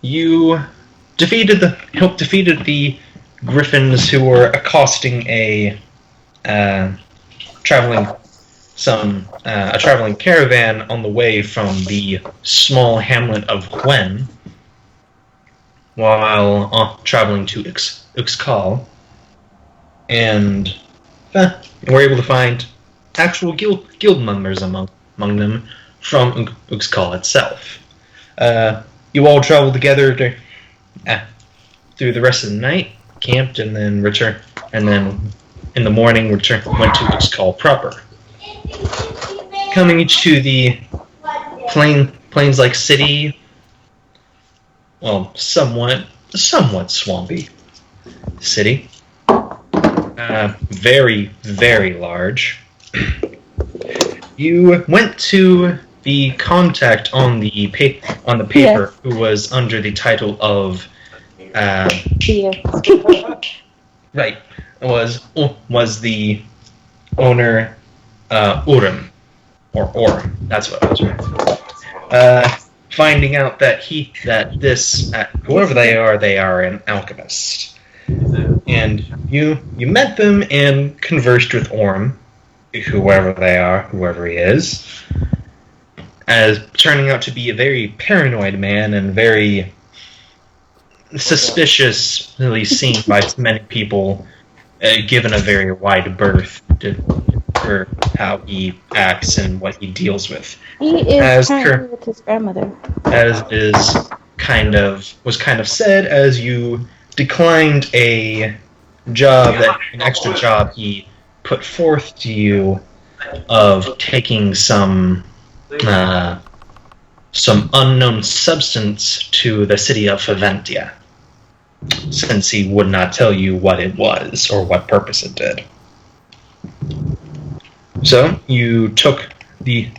you defeated the griffins who were accosting uh, traveling a traveling caravan on the way from the small hamlet of Gwen, while traveling to Uxkhal, and were able to find actual guild members among them from Uxkhal itself. You all traveled together through the rest of the night, camped, and then returned, and then in the morning went to Uxkhal proper. Coming to the plains-like city, well, somewhat swampy city. Very, very large. You went to the contact on the paper, yes, who was under the title of right, was the owner Urim, or Orm. That's what it was. Finding out that whoever they are an alchemist, and you met them and conversed with Orm, whoever he is, as turning out to be a very paranoid man and very suspiciously seen by many people, given a very wide berth for how he acts and what he deals with. He is currently with his grandmother. As was kind of said, as you declined an extra job he put forth to you of taking some unknown substance to the city of Faventia, since he would not tell you what it was or what purpose it did. So you took the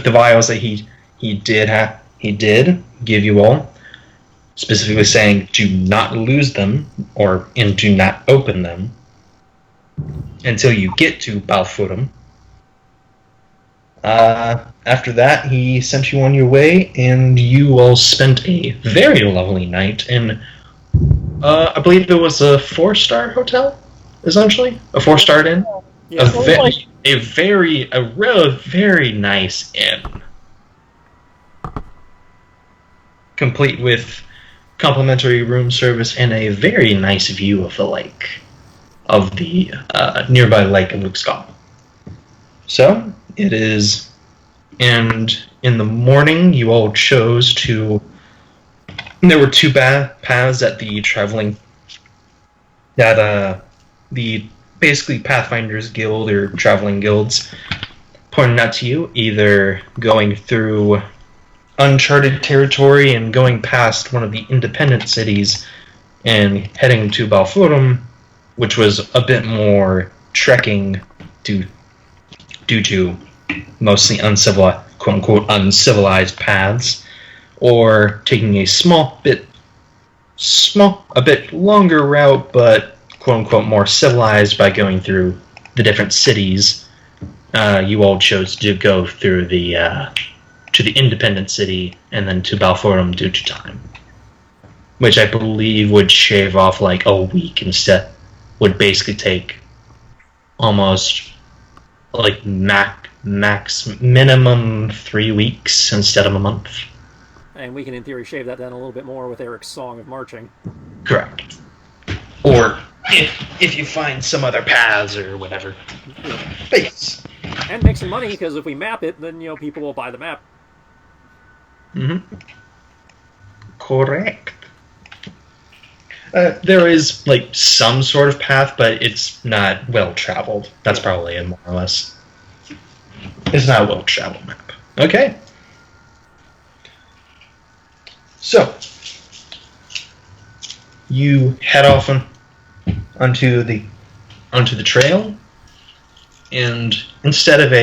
vials that he did give you all, specifically saying do not lose them and do not open them until you get to Balfurum. After that, he sent you on your way, and you all spent a very lovely night in, I believe it was a 4-star hotel, essentially? A 4-star inn? Yeah. A very nice inn. Complete with complimentary room service and a very nice view of the lake, of the nearby lake of Uxkhal. So, it is, and in the morning you all chose to, there were two paths that the basically Pathfinder's Guild or traveling guilds pointed out to you, either going through uncharted territory and going past one of the independent cities and heading to Balfurum, which was a bit more trekking due to mostly quote-unquote uncivilized paths, or taking a bit longer route, but quote-unquote more civilized by going through the different cities. You all chose to go through to the independent city and then to Balfurum due to time, which I believe would shave off like a week instead. Would basically take almost like minimum 3 weeks instead of a month. And we can, in theory, shave that down a little bit more with Eric's Song of Marching. Correct. Or if you find some other paths or whatever. Yeah. But yes. And make some money, because if we map it, then people will buy the map. Mm-hmm. Correct. There is like some sort of path, but it's not well traveled. That's probably it, more or less. It's not a well traveled map. Okay. So you head off onto the trail, and instead of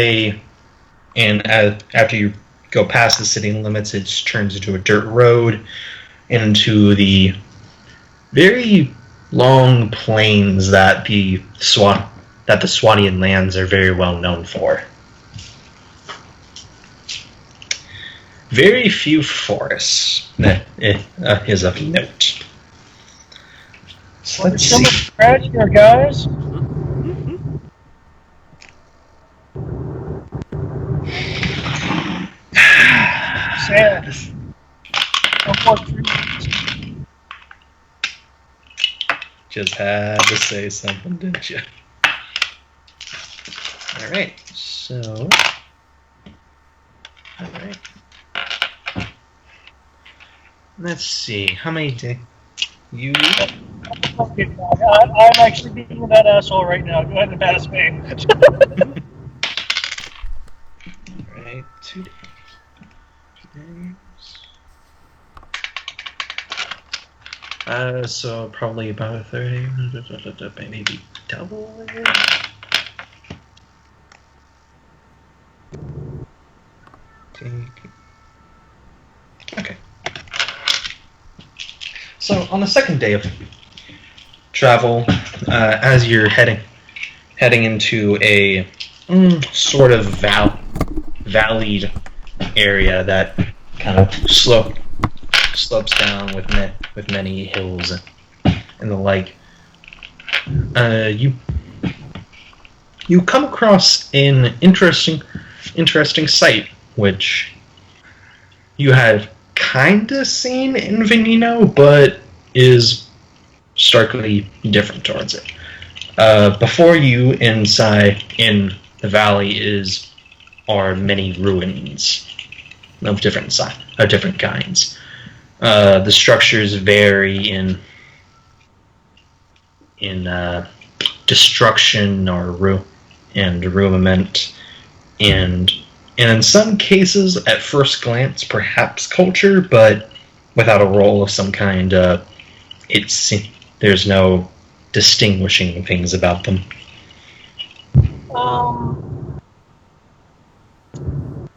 after you go past the city limits, it turns into a dirt road into the very long plains that the Swadian lands are very well known for. very few forests that is of note. So let's see. Scratch here, guys. Sad. Just had to say something, didn't you? Alright, so... Alright. Let's see, how many did you... I'm actually being that asshole right now. Go ahead and pass me. Alright, 2 days. So probably about 30, maybe double it. Okay. So on the second day of travel, as you're heading into a sort of valleyed area that kind of slopes down with many hills and the like, you come across an interesting sight, which you had kinda seen in Veneno, but is starkly different towards it. Before you, inside in the valley, are many ruins of different kinds. The structures vary in destruction or ruinment, and in some cases, at first glance, perhaps culture, but without a role of some kind. There's no distinguishing things about them.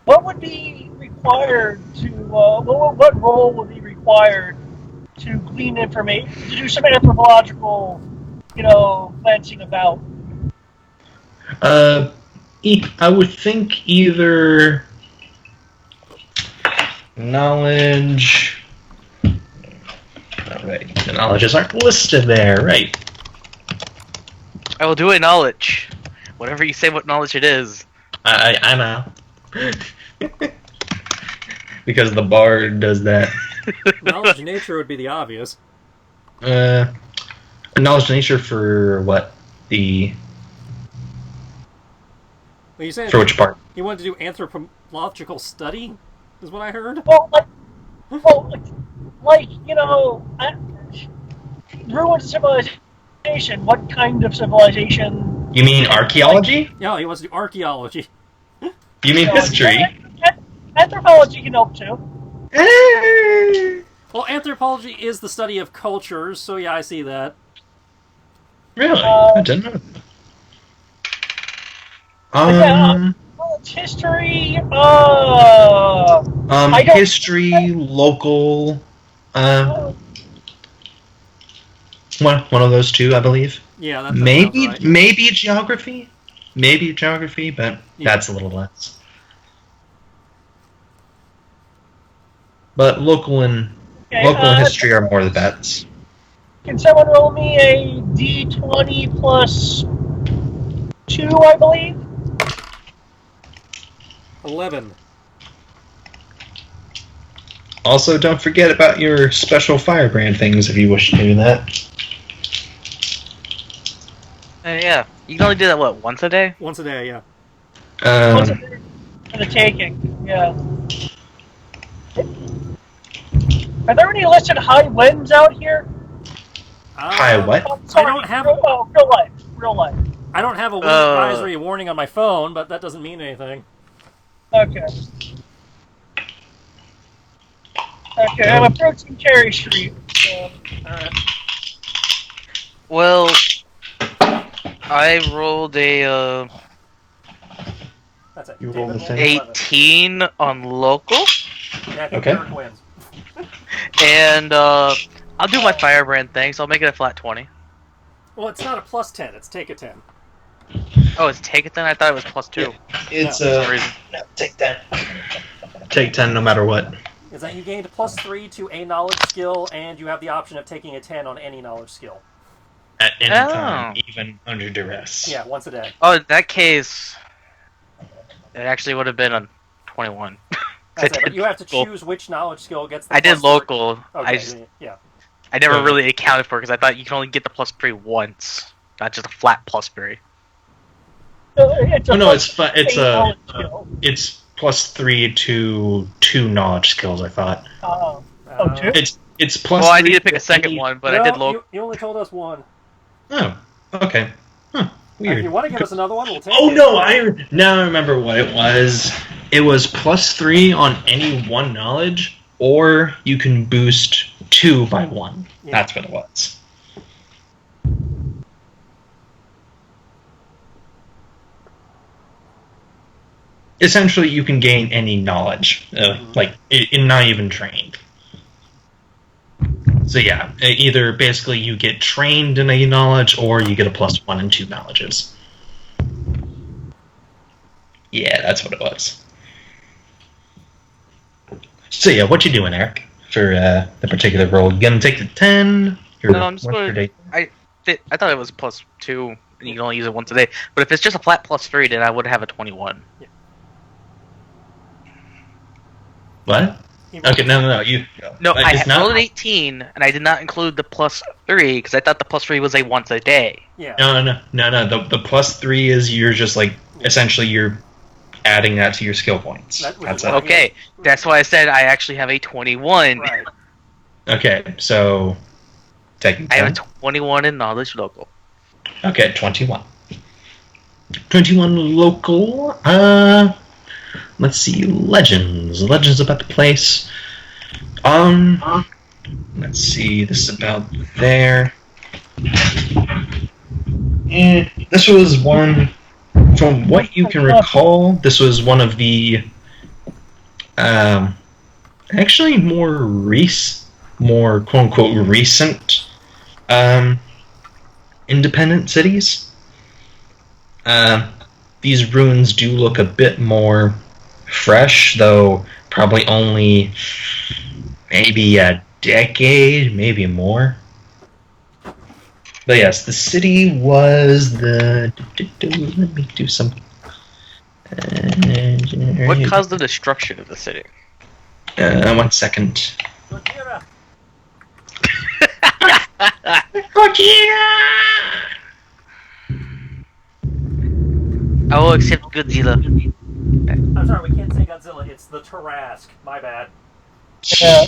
What would be required to? What role would be required to glean information, to do some anthropological, glancing about? I would think either knowledge. Alright, the knowledges aren't listed there, right? I will do a knowledge. Whatever you say what knowledge it is. I'm out. Because the bard does that. Knowledge of nature would be the obvious. Knowledge of nature for what? Well, you said for which part? You wanted to do anthropological study, is what I heard? Well, ruined civilization. What kind of civilization? You mean archaeology? Yeah, he wants to do archaeology. You mean history? Anthropology can help too. Well, anthropology is the study of cultures, so yeah, I see that. Really? I didn't know. History. History, local. One of those two, I believe. Yeah, that maybe right. maybe geography, but that's a little less. But local and history are more the bets. Can someone roll me a D20 plus 2, I believe? 11. Also, don't forget about your special Firebrand things if you wish to do that. Yeah, you can only do that, once a day? Once a day, yeah. Once a day for the taking, yeah. Are there any listed high winds out here? High what? Sorry, I don't have real life. I don't have a wind advisory warning on my phone, but that doesn't mean anything. Okay. I'm approaching Cherry Street. Alright. Well, I rolled a That's it. You rolled the same? 18 on local, Yeah, I think Okay. Eric wins. and I'll do my Firebrand thing, so I'll make it a flat 20. Well, it's not a plus 10, it's take a 10. Oh, it's take it then? I thought it was plus 2. It's for some reason. no, take that. take 10 no matter what. Is that you gained +3 to a knowledge skill, and you have the option of taking a 10 on any knowledge skill. At any time, even under duress. Yeah, once a day. Oh, in that case, it actually would have been a 21. That's it, but you have to choose which knowledge skill gets the I did +3. local. Okay, yeah. I never really accounted for it because I thought you can only get the +3 once, not just a flat +3. It's +3 to 2 knowledge skills, I thought. Two? It's +3. Well, I need to pick a second one, but I did local. You only told us one. Oh, okay. Huh, weird. If you want to give us another one, we'll take it. Oh no, now I remember what it was. It was +3 on any one knowledge, or you can boost 2 by 1. Yeah. That's what it was. Essentially, you can gain any knowledge, like not even trained. So yeah, either basically you get trained in a knowledge, or you get a +1 and 2 knowledges. Yeah, that's what it was. So yeah, what you doing, Eric, for the particular roll? You gonna take the 10? No, I'm just going to... I thought it was +2, and you can only use it once a day. But if it's just a flat +3, then I would have a 21. Yeah. What? Okay, no. I rolled an 18, and I did not include the +3 because I thought the +3 was a once a day. Yeah. No. The +3 is you're just like essentially you're adding that to your skill points. That's it. Okay, that's why I said I actually have a 21. Right. Okay, so taking 10. I have a 21 in knowledge local. Okay, 21. 21 local. Let's see, legends about the place. Let's see, this is about there. And this was one, from what you can recall, this was one of the, actually more quote-unquote recent, independent cities. These ruins do look a bit more fresh, though probably only maybe a decade, maybe more. But yes, the city was the... Let me do some... What caused the destruction of the city? 1 second. I will accept Godzilla. I'm sorry, we can't say Godzilla. It's the Tarask. My bad. Yeah.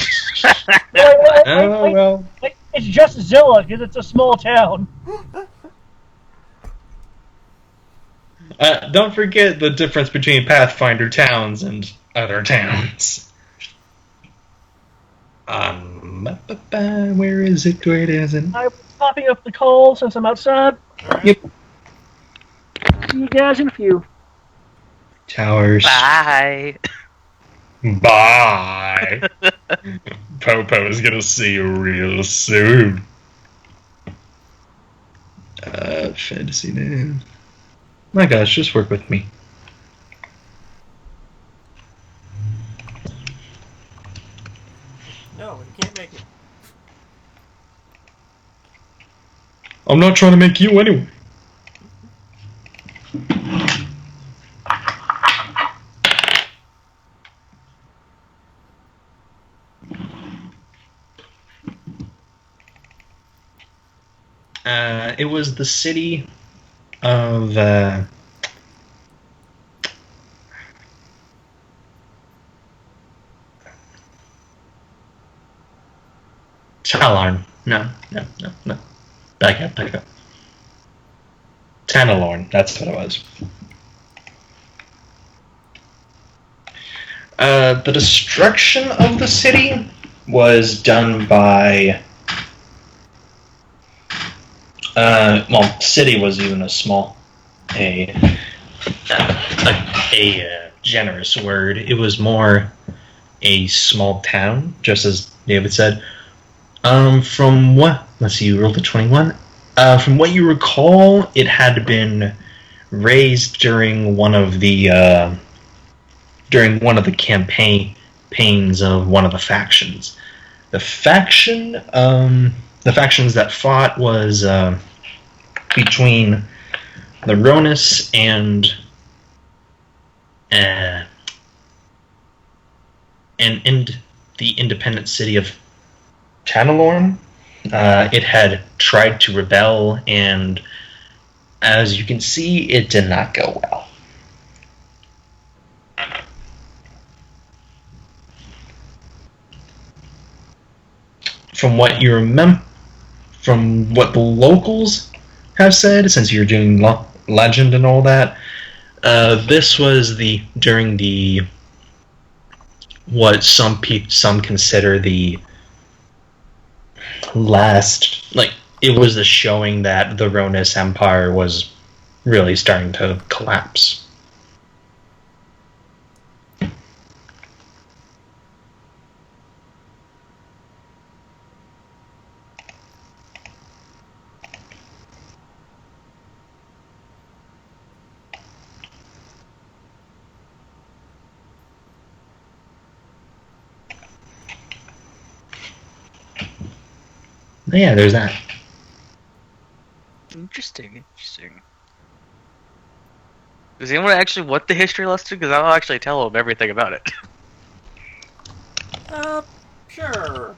Well. It's just Zilla because it's a small town. Don't forget the difference between Pathfinder towns and other towns. Where is it? Where it isn't? I'm popping up the call since I'm outside. Yep. See you guys in a few. Towers. Bye. Bye. Popo is gonna see you real soon. Fantasy name. My gosh, just work with me. No, you can't make it. I'm not trying to make you anyway. It was the city of Talarn. No. Back up. Tanalorn, that's what it was. The destruction of the city was done by... city was even a generous word. It was more a small town, just as David said. From what... Let's see, you rolled a 21. From what you recall, it had been raised during one of the during one of the campaigns of one of the factions. The factions that fought was between the Ronus and the independent city of Tanalorn. It had tried to rebel, and as you can see, it did not go well. From what you remember, from what the locals have said, since you're doing legend and all that, this was during the what some consider the last, like, it was the showing that the Ronus Empire was really starting to collapse. Yeah, there's that. Interesting. Does anyone actually want the history lesson? Because I'll actually tell them everything about it. Sure.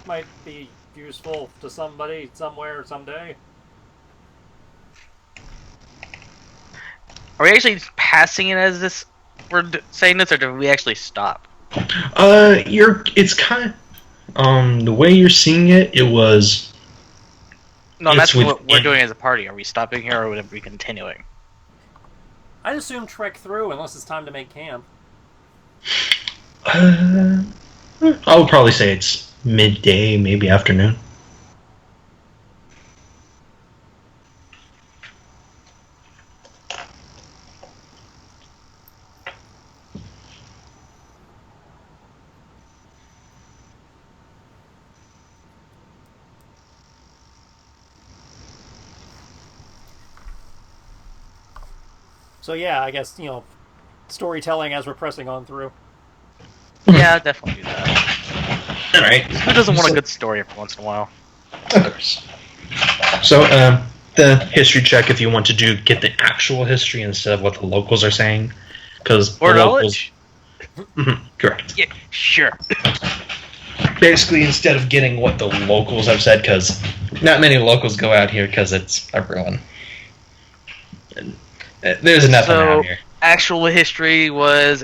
Might be useful to somebody, somewhere, someday. Are we actually passing it as this? We're saying this, or do we actually stop? It's kind of, the way you're seeing it, it was... No, that's what we're doing as a party. Are we stopping here, or are we continuing? I'd assume trek through, unless it's time to make camp. I would probably say it's midday, maybe afternoon. So yeah, I guess, storytelling as we're pressing on through. Yeah, definitely do that. Alright. Who doesn't want a good story every once in a while? Of course. So, the history check, if you want to get the actual history instead of what the locals are saying. Because or knowledge? Correct. Yeah, sure. Basically, instead of getting what the locals have said, because not many locals go out here because it's a ruin. There's nothing out here. Actual history was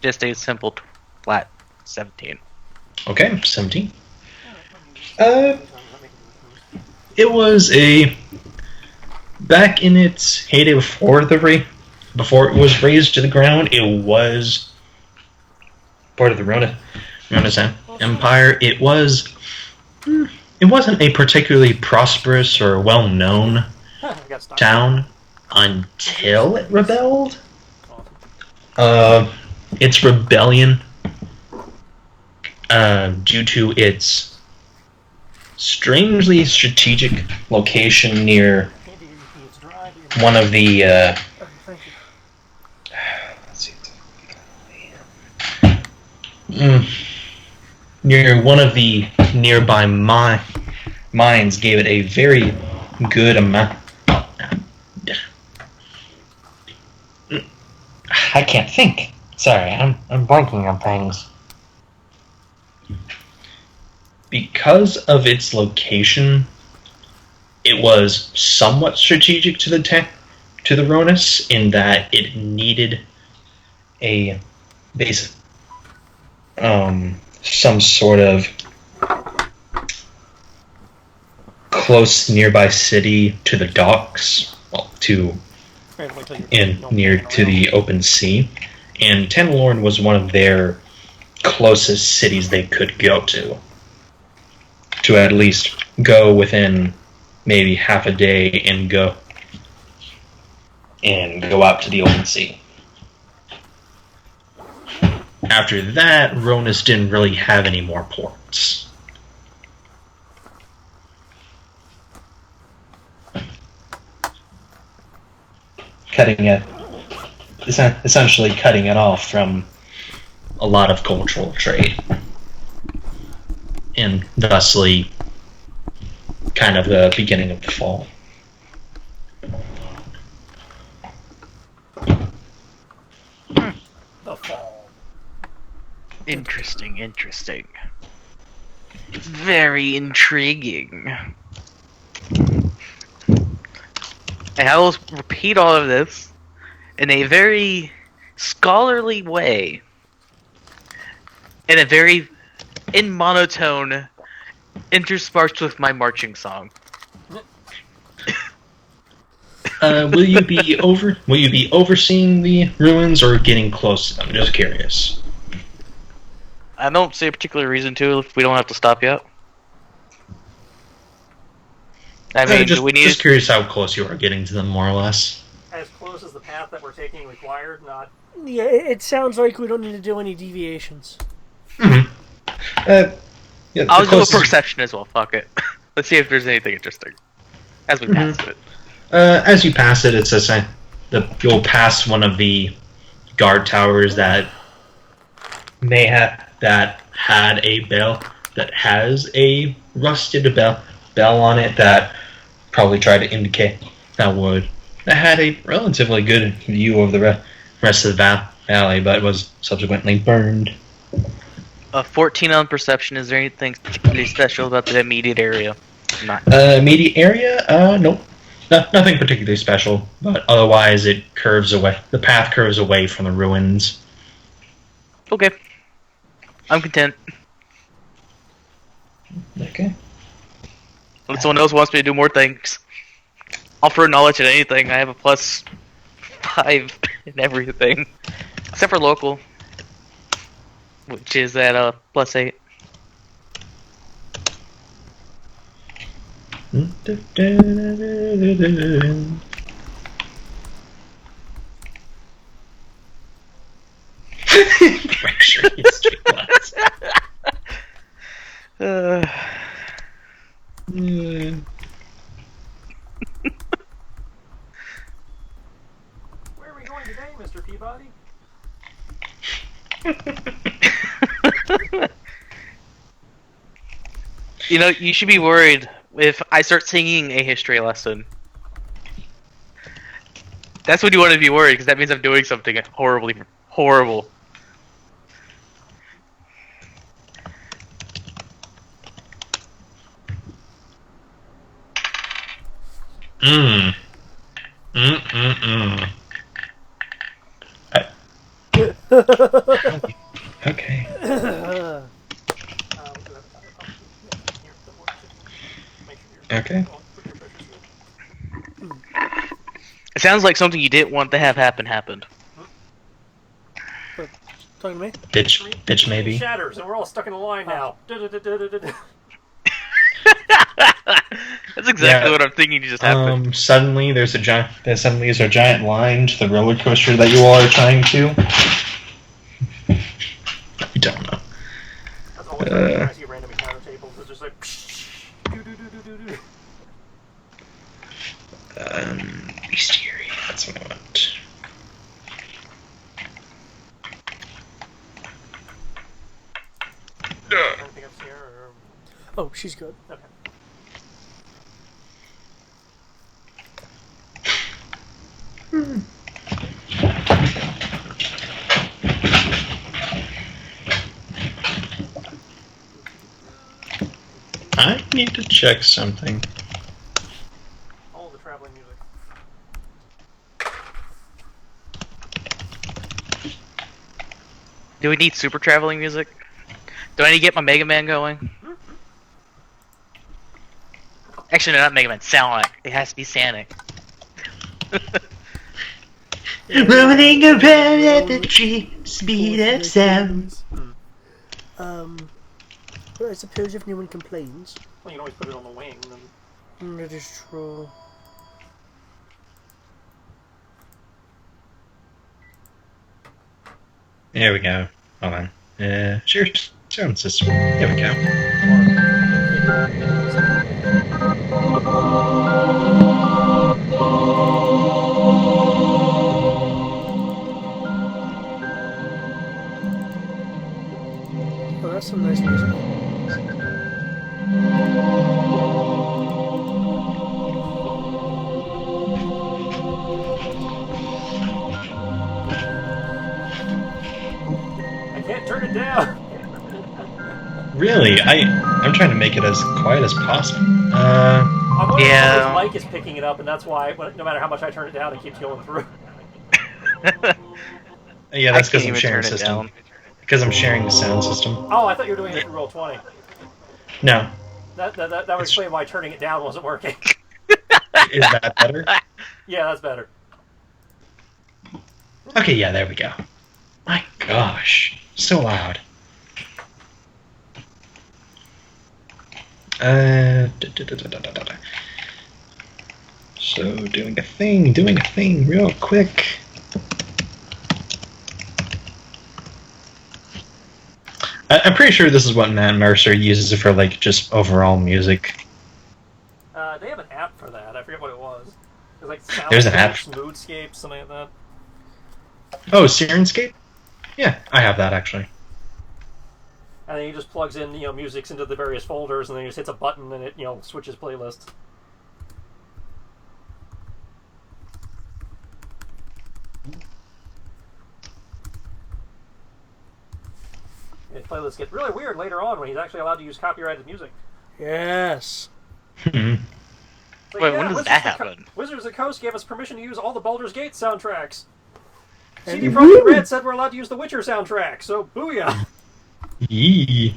just a simple flat 17. Okay, 17. It was back in its heyday before it was razed to the ground. It was part of the Ronus Empire. It wasn't a particularly prosperous or well-known town until it rebelled. Its rebellion, due to its strangely strategic location near one of the near one of the nearby mines, gave it a very good amount. I can't think. Sorry, I'm blanking on things. Because of its location, it was somewhat strategic to the Ronus in that it needed a base, some sort of close nearby city to the docks, near to the open sea, and Tanalorn was one of their closest cities they could go to at least go within maybe half a day and go out to the open sea. After that, Ronus didn't really have any more ports. Cutting it essentially cutting it off from a lot of cultural trade, and thusly kind of the beginning of the fall. The fall. Interesting. Very intriguing. And I will repeat all of this in a very scholarly way, in monotone, interspersed with my marching song. Will you be overseeing the ruins or getting close to them? Just curious. I don't see a particular reason to if we don't have to stop yet. I mean, just curious how close you are getting to them, more or less. As close as the path that we're taking required, not... Yeah, it sounds like we don't need to do any deviations. Mm-hmm. Yeah, I'll do a perception as well, fuck it. Let's see if there's anything interesting. As we pass it. As you pass it, it says you'll pass one of the guard towers that had a bell that has a rusted bell on it that probably tried to indicate that had a relatively good view of the rest of the valley, but was subsequently burned. 14 on perception. Is there anything particularly special about the immediate area? Immediate area? Nope. Nothing particularly special, but otherwise it curves away. The path curves away from the ruins. Okay. I'm content. Okay. Unless someone else wants me to do more things. I'll throw knowledge at anything. I have a +5 in everything. Except for local. Which is at +8. Fracture history class. Where are we going today, Mr. Peabody? You know, you should be worried if I start singing a history lesson. That's when you want to be worried, because that means I'm doing something horrible. Okay. Okay. It sounds like something you didn't want to have happened. Talking to me? Bitch maybe. Shatters, and we're all stuck in a line now. That's exactly what I'm thinking just happened. Suddenly there's a giant line to the roller coaster that you all are trying to. I don't know. That's all I see random encounter tables. It's just like bestiary, that's what I want. anything up here or... Oh, she's good. Okay. I need to check something. All the traveling music. Do we need super traveling music? Do I need to get my Mega Man going? Actually, no, not Mega Man. Sonic. It has to be Sonic. Rolling around at the tree speed of sound. But I suppose if no one complains. Well, you can always put it on the wing. And... That is true. There we go. Hold on. Sure, sound system. There we go. Really? I'm trying to make it as quiet as possible. I'm wondering Yeah. if his mic is picking it up, and that's why, no matter how much I turn it down, it keeps going through. Yeah, I that's can't because I'm even sharing turn it system. down. Because I'm sharing the sound system. Oh, I thought you were doing it through Roll20. No. That would explain why turning it down wasn't working. Is that better? Yeah, that's better. Okay, yeah, there we go. My gosh. So loud. So, doing a thing real quick. I'm pretty sure this is what Matt Mercer uses for, like, just overall music. They have an app for that. I forget what it was. There's like soundscapes, There's an app. moodscapes, something like that. Oh, Sirenscape? Yeah, I have that, actually. And then he just plugs in, musics into the various folders, and then he just hits a button, and it, switches playlists. His playlists get really weird later on when he's actually allowed to use copyrighted music. Yes. Like, Wait, when does that happen? Wizards of the Coast gave us permission to use all the Baldur's Gate soundtracks. CD Projekt Red said we're allowed to use the Witcher soundtrack, so booyah! Yee.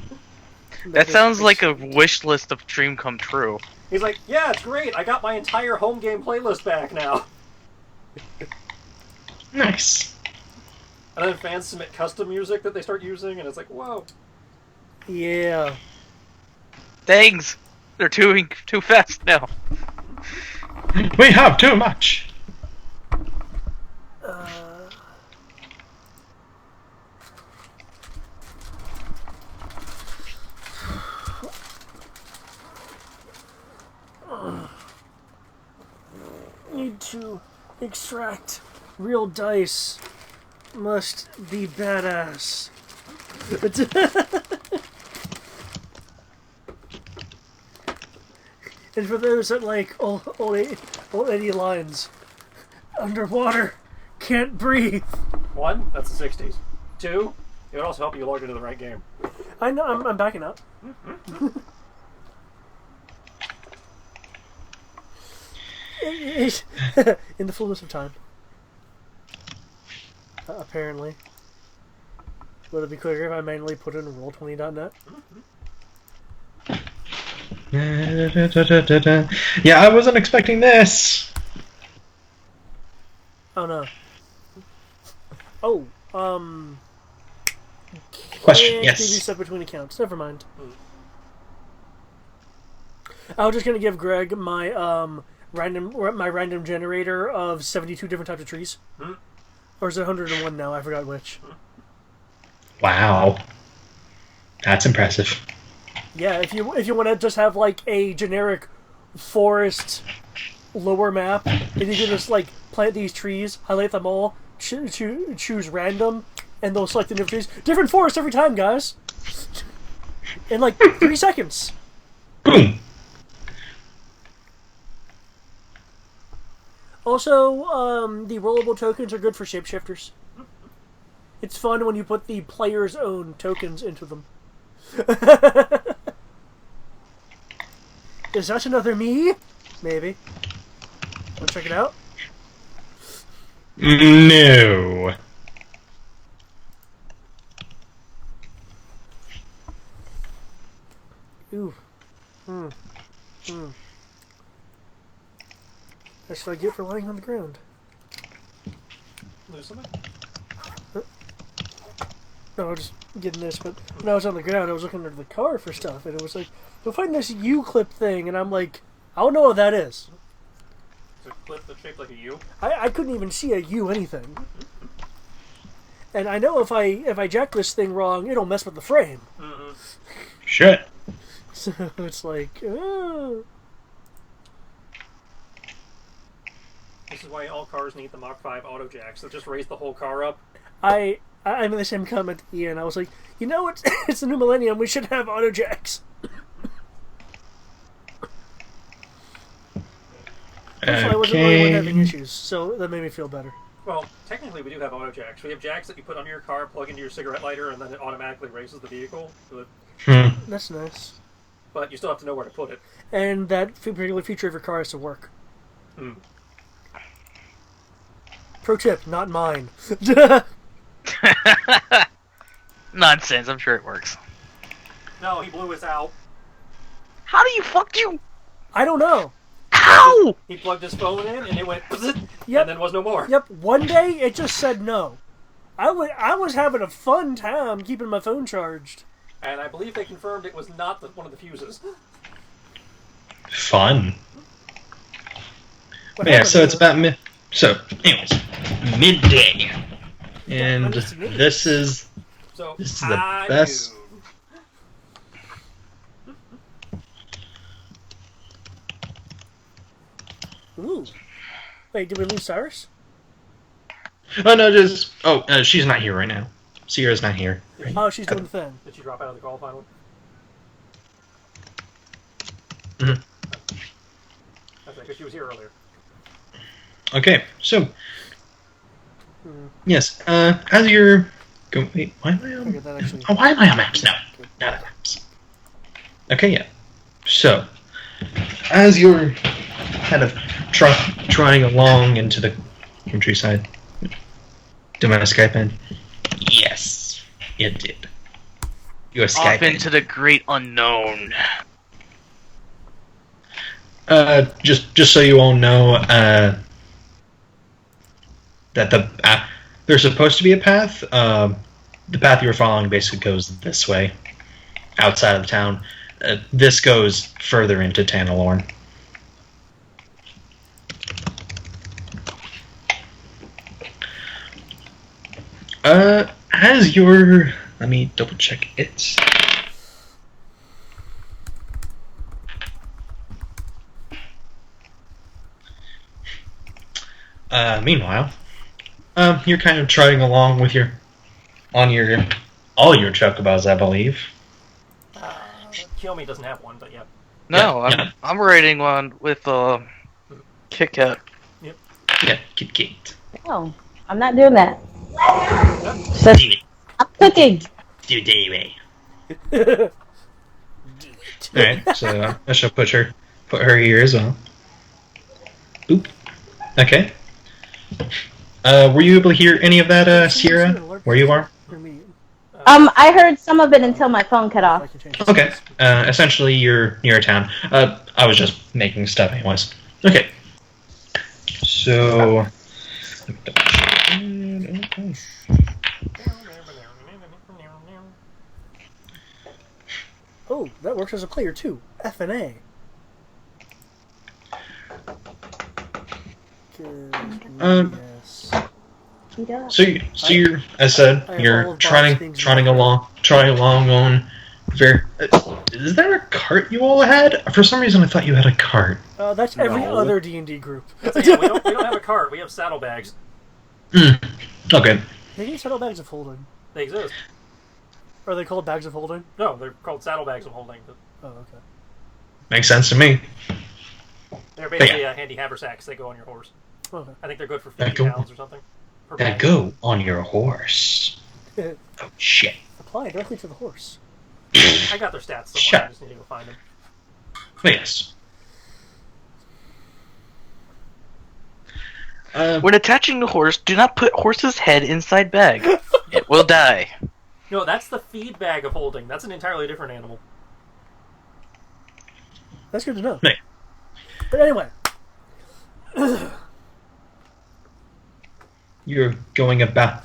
That sounds like a wish list of dream come true. He's like, yeah, it's great, I got my entire home game playlist back now. Nice. And then fans submit custom music that they start using, and it's like, whoa. Yeah. Thanks! They're too fast now. We have too much. Need to extract real dice. Must be badass. And for those that like old 80 lines, underwater, can't breathe. 1, that's the 60s. 2, it would also help you log into the right game. I know, I'm backing up. In the fullness of time. Apparently. Would it be quicker if I manually put in roll20.net? Yeah, I wasn't expecting this. Oh no. Oh, Question, can't yes. give you stuff between accounts. Never mind. I was just gonna give Greg my random generator of 72 different types of trees. Or is it 101 now? I forgot which. Wow. That's impressive. Yeah, if you want to just have like a generic forest lower map, and you can just like plant these trees, highlight them all, choose random, and they'll select the different trees. Different forest every time, guys. In like 3 seconds. Boom. Also, the rollable tokens are good for shapeshifters. It's fun when you put the player's own tokens into them. Is that another me? Maybe. Wanna check it out? No. Ooh. That's what I get for lying on the ground. Lose something? No, I was just getting this, but when I was on the ground, I was looking under the car for stuff, and it was like, you'll find this U-clip thing, and I'm like, I don't know what that is. Is it a clip that's shaped like a U? I couldn't even see a U anything. And I know if I jack this thing wrong, it'll mess with the frame. Shit. So it's like, This is why all cars need the Mach 5 auto jacks. That just raise the whole car up. I made the same comment to Ian. I was like, you know, it's the new millennium. We should have auto jacks. So I wasn't the only one having issues, so that made me feel better. Well, technically we do have auto jacks. We have jacks that you put on your car, plug into your cigarette lighter, and then it automatically raises the vehicle. So That's nice. But you still have to know where to put it. And that particular feature of your car has to work. Hmm. Pro tip, not mine. Nonsense. I'm sure it works. No, he blew his out. How do you fuck you? I don't know. How? He plugged his phone in, and it went, Yep. and then was no more. Yep. One day it just said no. I was having a fun time keeping my phone charged. And I believe they confirmed it was not one of the fuses. Fun. What Yeah, happened so to it's it? about anyways, midday, and this is So, the high best. noon. Ooh. Wait, did we lose Cyrus? Oh no, she's not here right now. Sierra's not here. Oh, she's doing the thing. Did she drop out of the call finally? Mhm. That's right, because she was here earlier. Okay, so yes, as you're wait, why am I I on? get that actually. Oh, why am I on maps? No, not on maps. Okay, yeah. So, as you're kind of trotting along into the countryside, do my Skype in? Yes, it did. Your Skype Off into the great unknown. just so you all know, that there's supposed to be a path. The path you were following basically goes this way, outside of town. This goes further into Tanalorn. As your... Let me double check it. Meanwhile, you're kind of trotting along with all your chocobos, I believe. Kiyomi doesn't have one, but yeah. No, Yeah. I'm riding one with Kit Kat. Yeah, Kit Kat. Oh, I'm not doing that. Do it. I'm cooking. Do it anyway. Alright, so I shall put her here as well. Boop. Okay. Were you able to hear any of that, Sierra, where you are? I heard some of it until my phone cut off. Okay. Essentially, you're near a town. I was just making stuff anyways. Okay. So... Oh, that works as a player too. F and A. Yes. Yeah. So you're, as I said, you're trotting along, going very. Is there a cart you all had? For some reason, I thought you had a cart. That's every No. other D&D group. Yeah, we don't have a cart. We have saddlebags. Okay. They need saddlebags of holding. They exist. Are they called bags of holding? No, they're called saddlebags of holding. Oh, okay. Makes sense to me. They're basically handy haversacks that go on your horse. Okay. I think they're good for That 50 go- pounds or something. Per That bag. go on your horse. Oh shit. Apply directly to the horse. I got their stats somewhere. Shut. I just need to go find them. But yes. When attaching the horse, do not put horse's head inside bag. It will die. No, that's the feed bag of holding. That's an entirely different animal. That's good to know. Hey. But anyway, You're going about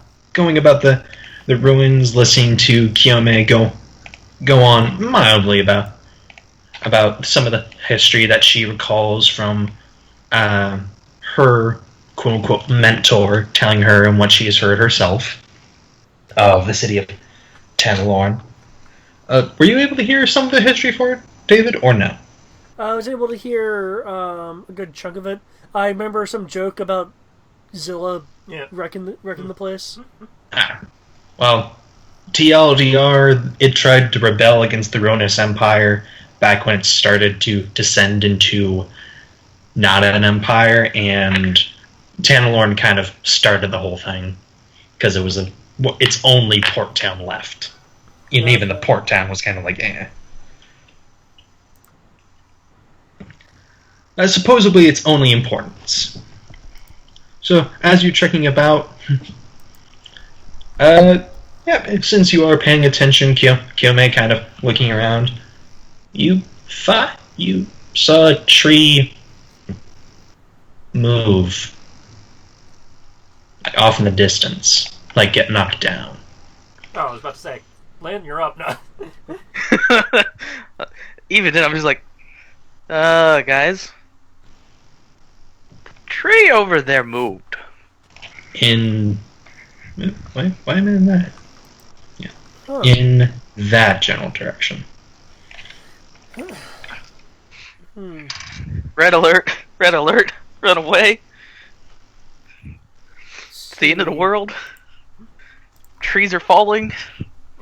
the ruins, listening to Kiyome go on mildly about some of the history that she recalls from her quote unquote mentor telling her and what she has heard herself of the city of Tanalorn. Were you able to hear some of the history for it, David, or no? I was able to hear a good chunk of it. I remember some joke about Zilla wrecking the place. Well, TLDR, it tried to rebel against the Ronis Empire back when it started to descend into not an empire, and Tanalorn kind of started the whole thing because it was its only port town left. And even the port town was kind of like, eh. Supposedly it's only importance. So, as you're checking about, since you are paying attention, Kiyome kind of looking around, you saw a tree move off in the distance, like get knocked down. Oh, I was about to say, Lynn, you're up now. Even then, I'm just like, guys, the tree over there moved. Why am I in that? Yeah. Huh. In that general direction. Red alert! Red alert! Run away! It's the end of the world. Trees are falling.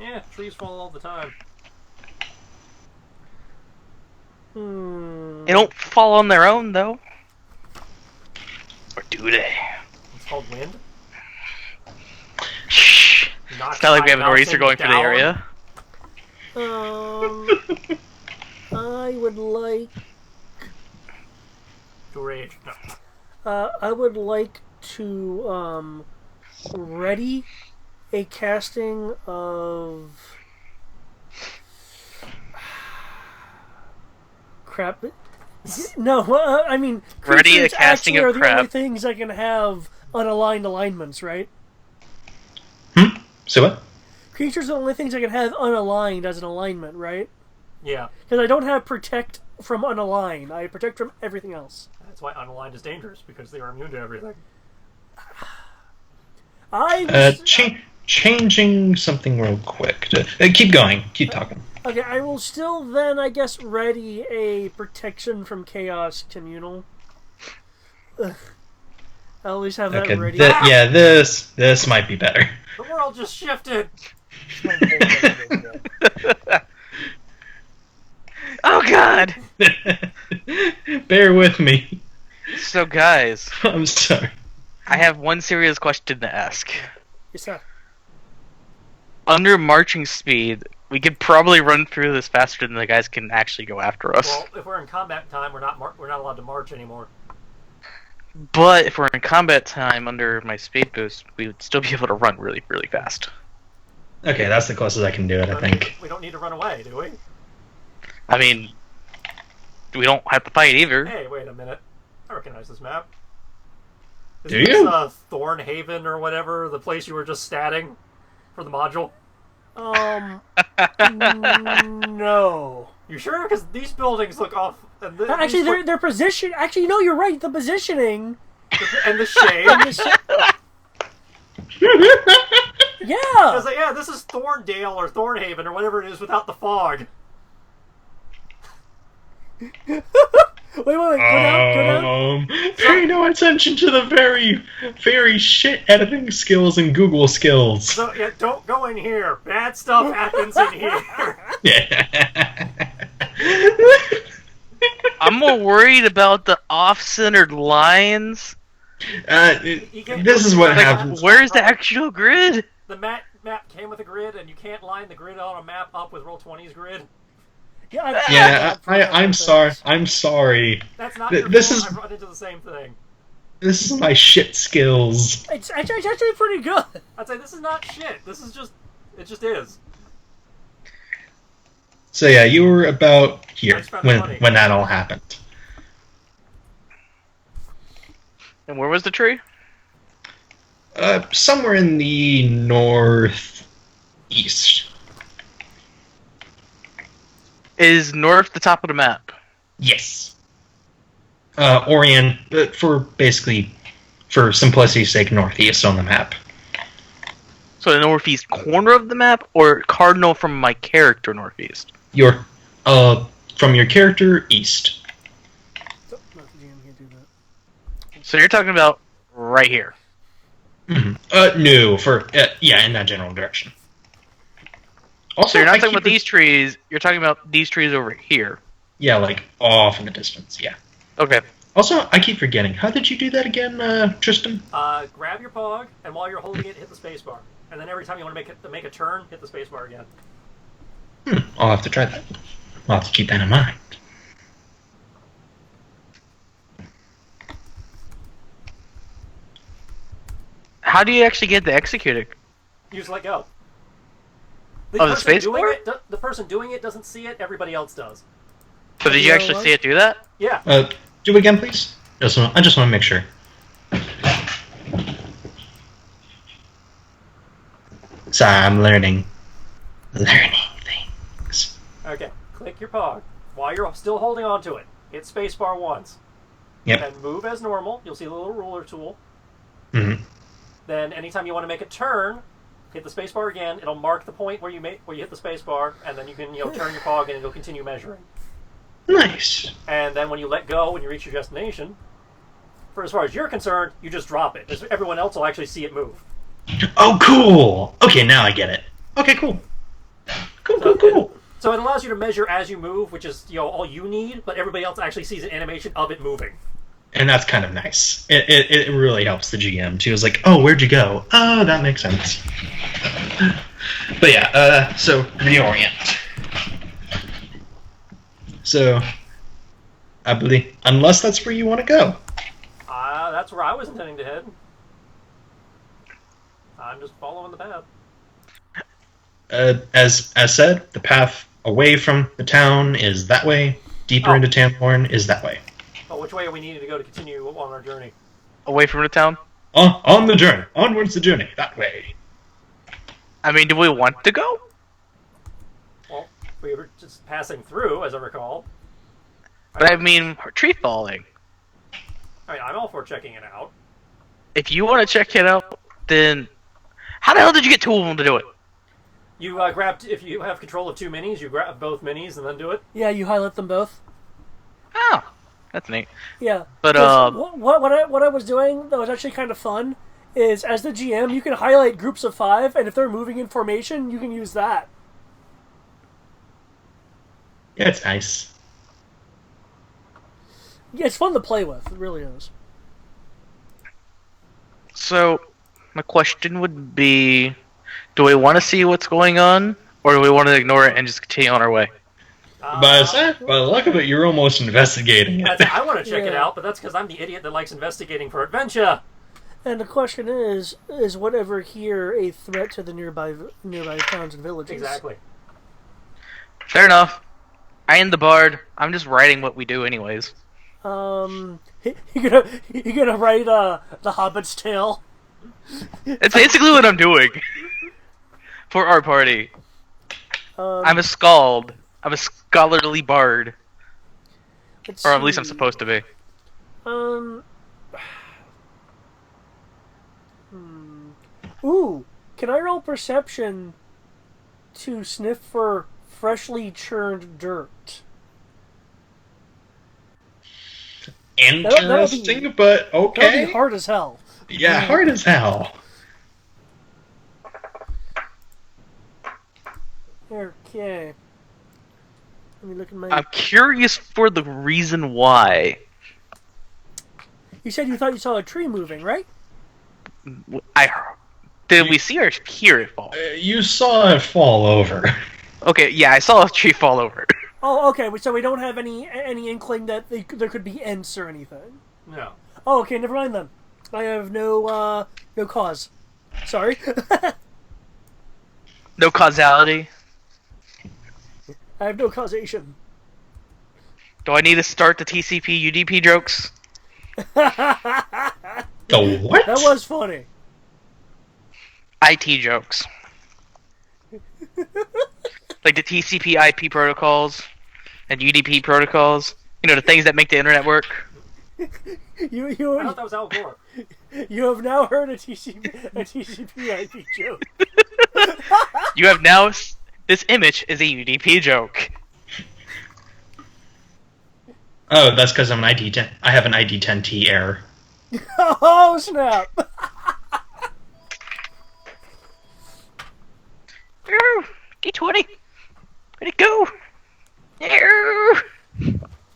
Yeah, trees fall all the time. They don't fall on their own, though. Or do they? It's called wind. Shh! It's not like we have an eraser going through the area. I would like to rage. No. I would like to ready a casting of crap. No, I mean ready a casting of are crap. The only things I can have unaligned alignments, right? So what? Creatures are the only things I can have unaligned as an alignment, right? Yeah. Because I don't have protect from unalign. I protect from everything else. That's why unaligned is dangerous, because they are immune to everything. Changing something real quick. Keep going. Keep talking. Okay, I will still then, I guess, ready a protection from chaos communal. I always have that ready. This might be better. The world just shifted. Oh God! Bear with me. So guys, I'm sorry. I have one serious question to ask. Yes, sir. Under marching speed, we could probably run through this faster than the guys can actually go after us. Well, if we're in combat time, we're not allowed to march anymore. But if we're in combat time under my speed boost, we would still be able to run really, really fast. Okay, that's the closest I can do it, I think. We don't need to run away, do we? I mean, we don't have to fight either. Hey, wait a minute. I recognize this map. Do you? Thornhaven or whatever, the place you were just statting for the module? No. You sure? Because these buildings look off. And actually, their position. Actually, no, you're right. The positioning and the shade. Yeah. This is Thorndale or Thornhaven or whatever it is without the fog. Wait, go down. Pay no attention to the very, very shit editing skills and Google skills. So, yeah, don't go in here. Bad stuff happens in here. Yeah. I'm more worried about the off-centered lines. This is what happens. Where's the actual grid? The map came with a grid, and you can't line the grid on a map up with Roll20's grid. I'm sorry. I'm sorry. That's not your fault. I've run into the same thing. This is my shit skills. It's actually pretty good. I'd say this is not shit. This is just... It just is. So yeah, you were about here when that all happened. And where was the tree? Somewhere in the northeast. Is north the top of the map? Yes. Orient, for simplicity's sake, northeast on the map. So the northeast corner of the map, or cardinal from my character northeast? From your character, east. So you're talking about right here? Mm-hmm. No, in that general direction. Also, so you're not talking about these trees, you're talking about these trees over here. Yeah, like off in the distance, yeah. Okay. Also, I keep forgetting. How did you do that again, Tristan? Grab your pog, and while you're holding it, hit the spacebar. And then every time you want to make a turn, hit the spacebar again. I'll have to try that. I'll have to keep that in mind. How do you actually get the executing? You just let go. The person space doing bar? the person doing it doesn't see it. Everybody else does. So did you actually see it do that? Yeah. Do again, please. I just want to make sure. Sorry, I'm learning things. Okay. Click your pog while you're still holding on to it. Hit spacebar once. Yep. And move as normal. You'll see the little ruler tool. Mm-hmm. Then anytime you want to make a turn, hit the spacebar again. It'll mark the point where you hit the spacebar, and then you can turn your pog and it'll continue measuring. Nice. And then when you let go, when you reach your destination, for as far as you're concerned, you just drop it. Everyone else will actually see it move. Oh, cool. Okay, now I get it. Okay, cool. Cool. So it allows you to measure as you move, which is all you need, but everybody else actually sees an animation of it moving. And that's kind of nice. It really helps the GM too. It's like, oh, where'd you go? Oh, that makes sense. But yeah, so reorient. So, I believe, unless that's where you want to go. That's where I was intending to head. I'm just following the path. As said, the path away from the town is that way. Deeper into Tamthorn is that way. Oh, which way are we needing to go to continue on our journey? Away from the town? On the journey. Onwards the journey. That way. I mean, do we want to go? Well, we were just passing through, as I recall. But I mean, tree falling. I mean, I'm all for checking it out. If you want to check it out, then how the hell did you get two of them to do it? You if you have control of two minis, you grab both minis and then do it. Yeah, you highlight them both. Oh, that's neat. Yeah. But what I was doing that was actually kind of fun is, as the GM, you can highlight groups of 5, and if they're moving in formation, you can use that. Yeah, it's nice. Yeah, it's fun to play with. It really is. So, my question would be, do we want to see what's going on, or do we want to ignore it and just continue on our way? By the luck of it, you're almost investigating it. I want to check it out, but that's because I'm the idiot that likes investigating for adventure. And the question is whatever here a threat to the nearby towns and villages? Exactly. Fair enough. I am the bard. I'm just writing what we do anyways. You gonna write the Hobbit's tale? It's basically what I'm doing for our party. I'm a skald. I'm a scholarly bard, or at least I'm supposed to be. Ooh, can I roll perception to sniff for freshly churned dirt? Interesting, but okay. That'll be hard as hell. Yeah, hard as hell. Okay. Let me look at my... I'm curious for the reason why. You said you thought you saw a tree moving, right? Did we see or hear it fall? You saw it fall over. Okay, yeah, I saw a tree fall over. Oh, okay. So we don't have any inkling that there could be Ents or anything. No. Oh, okay. Never mind then. I have no cause. Sorry. No causality. I have no causation. Do I need to start the TCP UDP jokes? The what? That was funny. IT jokes. Like the TCP IP protocols and UDP protocols. You know, the things that make the internet work. I thought that was Al Gore. You have now heard a TCP IP joke. You have now... This image is a UDP joke. Oh, that's because I'm an ID10. I have an ID10T error. Oh, snap! D20! Where'd it go? There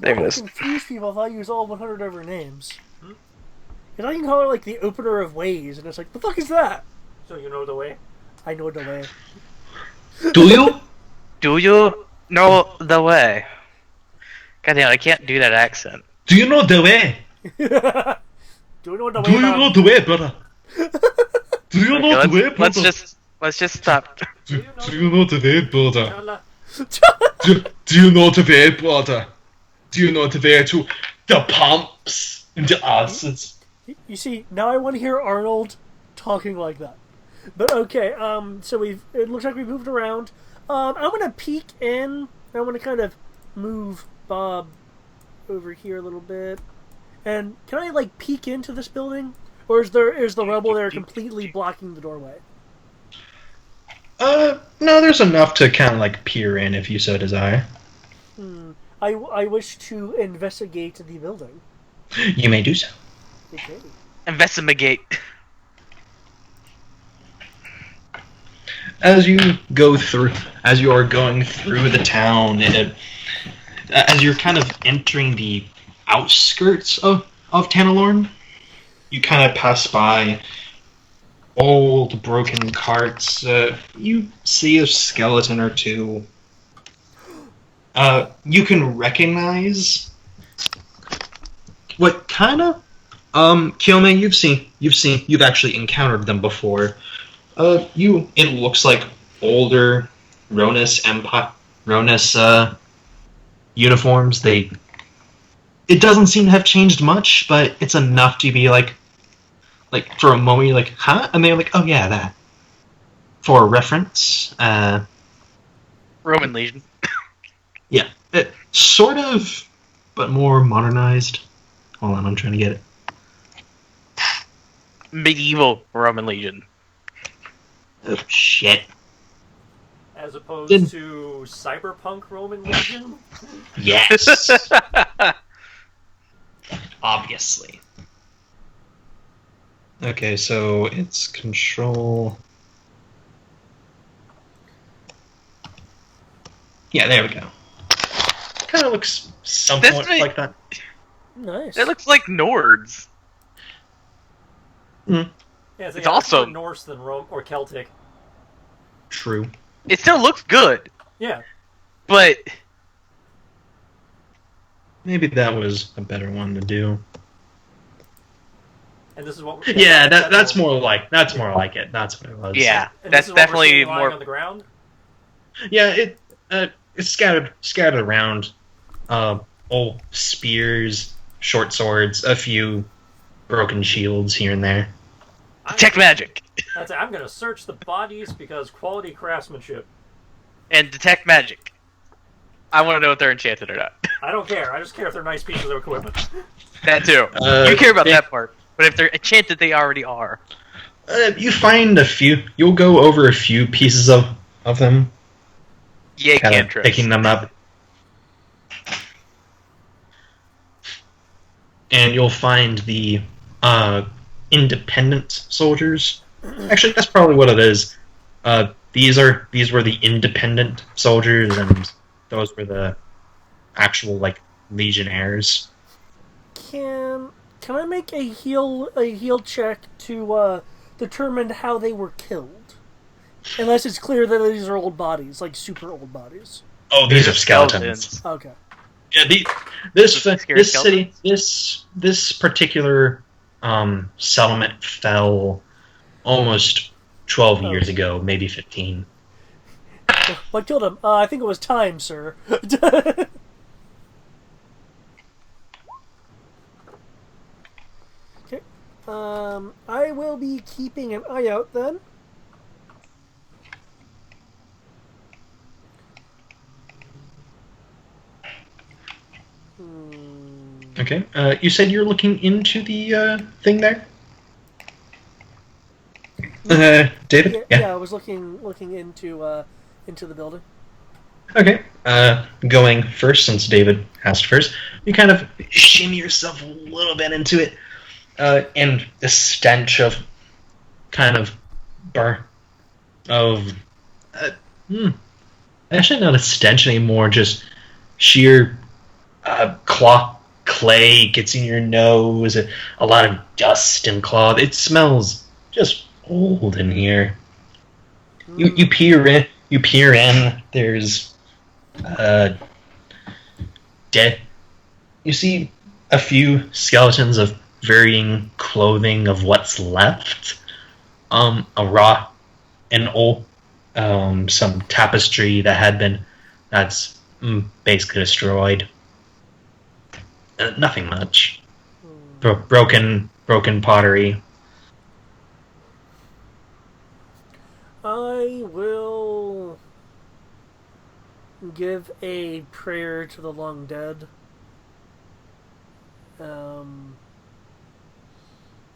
it is. Confuse people if I use all 100 of her names. And I can call her like the opener of ways, and it's like, the fuck is that? So you know the way? I know the way. Do you? Do you know the way? Goddamn, I can't do that accent. Do you know the way? Do you know the Do way, you man? know the way, brother? Do you know the way, Okay, brother? let's just stop. Do you know the way, brother? Yalla. Do you know the way, brother? Do you know the way to the pumps and the asses? You see, now I want to hear Arnold talking like that. But okay, so it looks like we've moved around. I'm gonna peek in. I want to kind of move Bob over here a little bit. And can I like peek into this building, or is the rubble there completely blocking the doorway? No, there's enough to kind of like peer in if you so desire. I wish to investigate the building. You may do so. Okay. Investigate. As you are going through the town, as you're kind of entering the outskirts of Tanalorn, you kind of pass by old broken carts. You see a skeleton or two. You can recognize what kind of Kiome, you've actually encountered them before. It looks like older Ronus uniforms. It doesn't seem to have changed much, but it's enough to be like for a moment you're like, huh? And they're like, oh yeah, that. For reference, Roman Legion. yeah, sort of, but more modernized. Hold on, I'm trying to get it. Medieval Roman Legion. Oh shit. As opposed to cyberpunk Roman Legion? Yes. Obviously. Okay, so it's control. Yeah, there we go. Kind of looks somewhat like that. Nice. It looks like Nords. Yeah, It's awesome. more Norse than Rome or Celtic. True. It still looks good, Yeah. but Maybe that was a better one to do. And this is what. Yeah, that's more like it. That's what it was. yeah, And that's this is what we're definitely seeing lying more. on the ground. Yeah, it's scattered around. Old spears, short swords, a few broken shields here and there. Detect magic That's it. I'm gonna search the bodies because quality craftsmanship. and detect magic. I want to know if they're enchanted or not. I don't care. I just care if they're nice pieces of equipment. That too. You care about that part, but if they're enchanted, they already are. You find a few. You'll go over a few pieces of them. Yay, Kind of cantrips. picking them up. And you'll find the independent soldiers. Actually, that's probably what it is. These were the independent soldiers, and those were the actual legionnaires. Can I make a heal check to determine how they were killed? Unless it's clear that these are old bodies, like super old bodies. Oh, these are skeletons. Okay. Yeah, this Scary city, this particular settlement fell almost 12 years ago, maybe 15. What killed him? I think it was time, sir. Okay. I will be keeping an eye out then. Okay. You said you're looking into the thing there? David? Yeah, I was looking into the building. Okay. Going first, since David asked first, you kind of shimmy yourself a little bit into it, and the stench of kind of actually not a stench anymore, just sheer clay gets in your nose, a lot of dust and cloth. It smells just old in here. You peer You peer in. There's dead. You see a few skeletons of varying clothing of what's left. A raw, an old, some tapestry that's basically destroyed. Nothing much. Broken pottery. I will give a prayer to the long dead.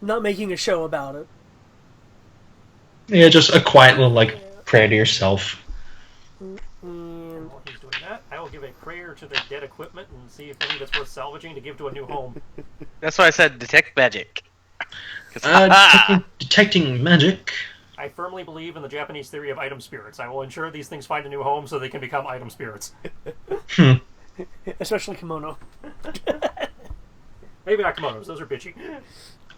Not making a show about it. Yeah, just a quiet little prayer to yourself. And While he's doing that, I will give a prayer to their dead equipment and see if any that's worth salvaging to give to a new home. That's why I said detect magic. Detecting magic. I firmly believe in the Japanese theory of item spirits. I will ensure these things find a new home so they can become item spirits. especially kimono. Maybe not kimonos, those are bitchy.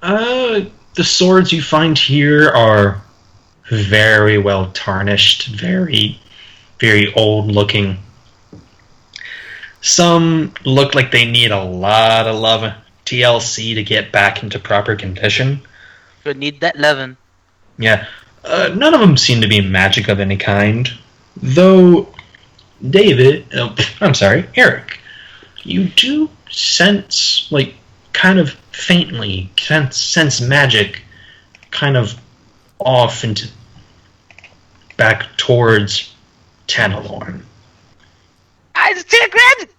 The swords you find here are very well tarnished, very, very old looking. Some look like they need a lot of love TLC to get back into proper condition. Could need that lovin'. Yeah. None of them seem to be magic of any kind. Though, Eric, you do sense, kind of faintly, sense magic kind of off into back towards Tanalorn. I detect magic!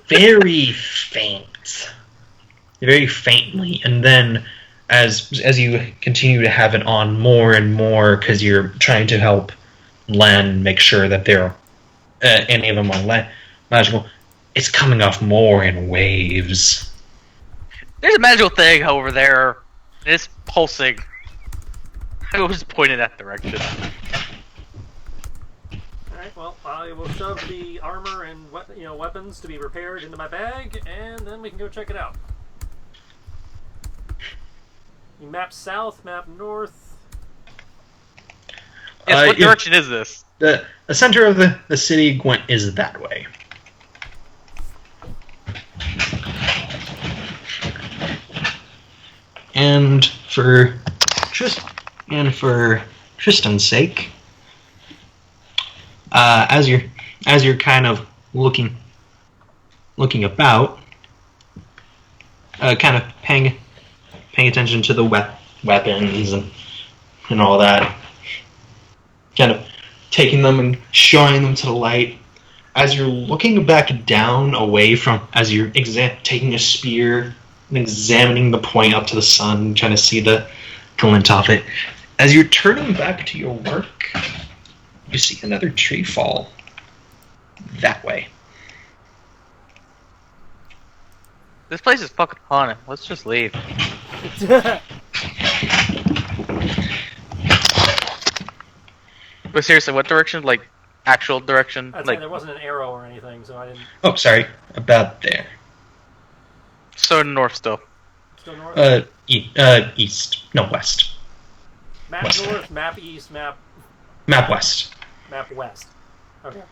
Very faint. Very faintly. And then as you continue to have it on more and more because you're trying to help Len make sure that they're any of them are magical, it's coming off more in waves. There's a magical thing over there. It's pulsing. I was pointing that direction. Alright, well, I will shove the armor and weapons to be repaired into my bag, and then we can go check it out. You map south, map north. Yes, what direction is this? The center of the city, Gwent, is that way. And for Tristan's sake, as you're kind of looking about, kind of paying attention to the weapons and all that, kind of taking them and showing them to the light. As you're looking back down away from, as you're taking a spear and examining the point up to the sun, trying to see the glint of it, as you're turning back to your work, you see another tree fall that way. This place is fucking haunted. Let's just leave. But seriously, what direction? Actual direction? I'd say there wasn't an arrow or anything, so I didn't... Oh, sorry. About there. So north still. Still north? East. No, west. Map west. north, map east, map west. map west. Okay.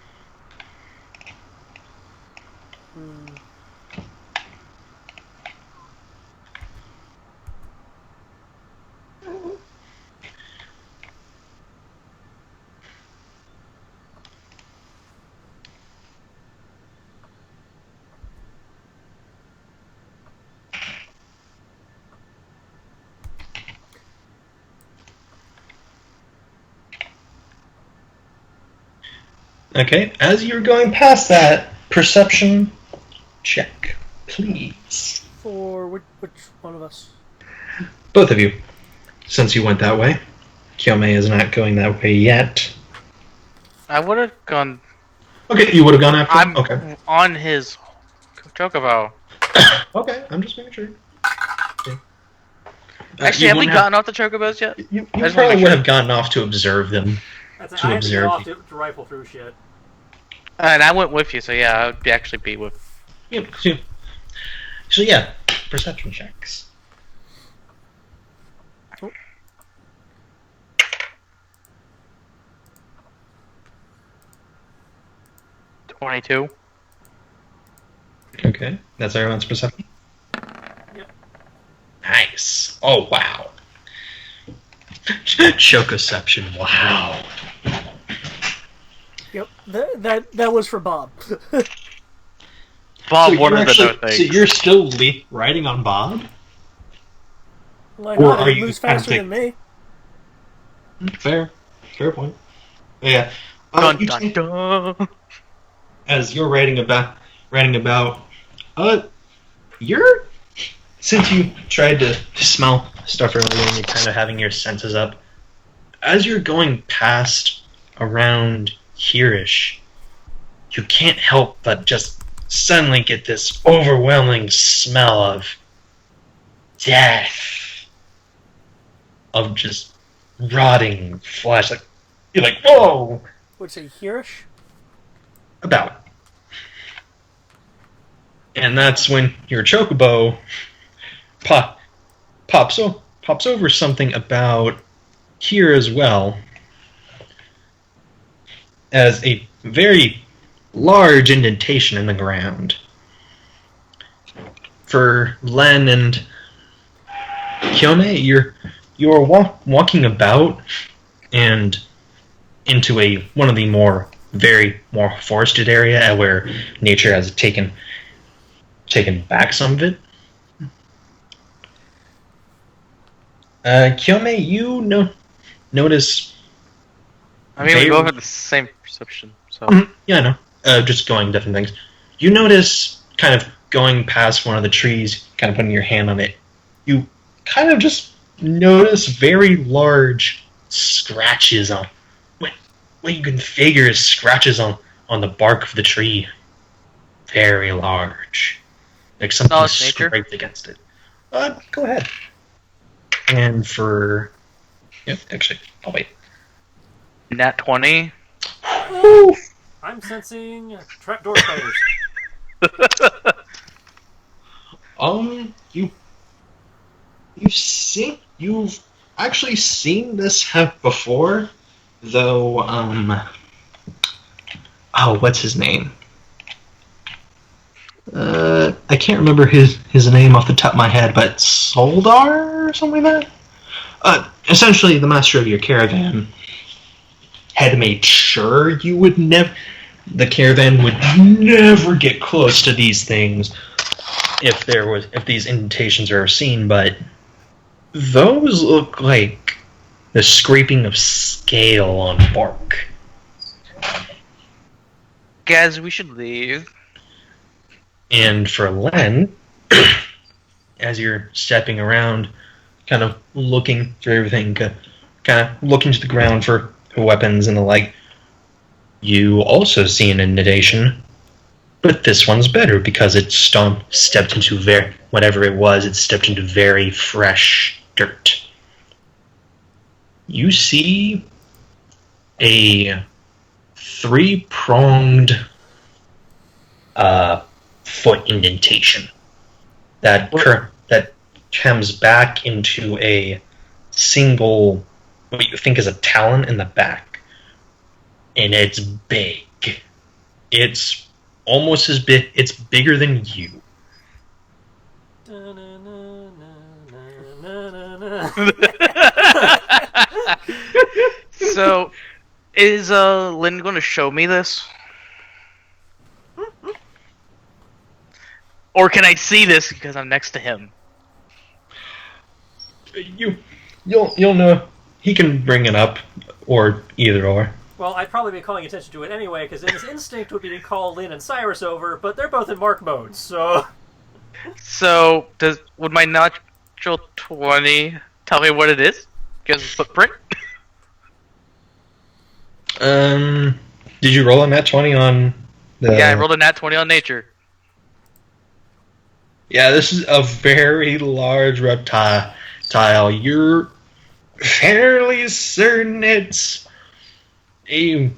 Okay, as you're going past that, perception check, please. For which one of us? Both of you, since you went that way. Kyome is not going that way yet. I would have gone. Okay, you would have gone after him? I'm Okay. on his chocobo. Okay, I'm just making sure. Okay. Actually, have we gotten off the chocobos yet? You just probably wanna make would sure. have gotten off to observe them. That's To I had to get observe off you. to rifle through shit. And I went with you, so yeah, I would actually be with. Yep. So yeah, perception checks. 22. Okay, that's everyone's perception. Yep. Nice. Oh wow. Chocoception. Wow. Yep, that was for Bob. Bob So wanted you're to know actually- things. So you're still riding on Bob? Why Or not? are It you moves kind of faster think- than me. Fair point. Yeah. Dun, You dun, take- dun. as you're writing about, you're since you tried to smell stuff earlier and you're kind of having your senses up. As you're going past around here-ish, you can't help but just suddenly get this overwhelming smell of death, of just rotting flesh. Like you're like, whoa, Would say hereish? about. And that's when your chocobo pops over something about here as well as a very large indentation in the ground. For Len and Kyone, you're walking about and into one of the more forested area where nature has taken back some of it. Kyome, you notice. I mean, we very- both have the same perception, so. Mhm, yeah, I know. Just going different things. You notice, kind of going past one of the trees, kind of putting your hand on it. You kind of just notice very large scratches on what you can figure is scratches on the bark of the tree. Very large, like something Knowledge nature? scraped against it. Go ahead. And for actually, I'll wait. Nat 20. I'm sensing trapdoor spiders. You've actually seen this before, though. What's his name? I can't remember his name off the top of my head, but Soldar or something like that. Essentially, the master of your caravan had made sure the caravan would never get close to these things if these indentations are seen, but those look like the scraping of scale on bark. Guys, we should leave. And for Len, as you're stepping around, kind of looking through everything, kind of looking to the ground for weapons and the like, you also see an indentation, but this one's better because it stepped into whatever it was, it stepped into very fresh dirt. You see a three-pronged foot indentation that comes back into a single, what you think is a talon in the back, and it's big. It's almost as big. It's bigger than you. So, is Lynn going to show me this? Or can I see this because I'm next to him? You'll know. He can bring it up, or either or. Well, I'd probably be calling attention to it anyway, because his instinct would be to call Lynn and Cyrus over, but they're both in mark mode, so... So, would my natural 20 tell me what it is? Give us a footprint? Did you roll a nat 20 on the... Yeah, I rolled a nat 20 on nature. Yeah, this is a very large reptile. You're fairly certain it's a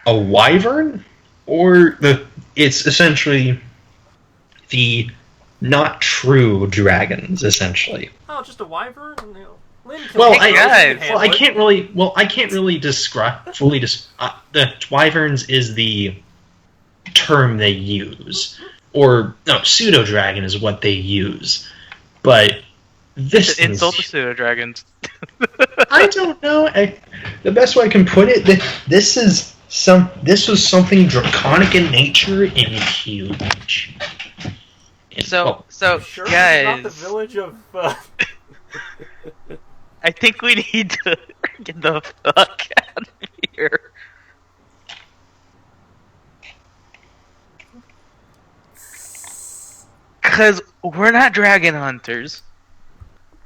wyvern, or it's essentially the not true dragons, essentially. Oh, just a wyvern? You know, Lynn can Well, handle I it. can't really describe fully. The wyverns is the term they use. Or, no, pseudo-dragon is what they use. But this To insult the pseudo dragons. I don't know. The best way I can put it, this was something draconic in nature and huge. So Sure, guys, it's not the village of. I think we need to get the fuck out of here. Because we're not dragon hunters.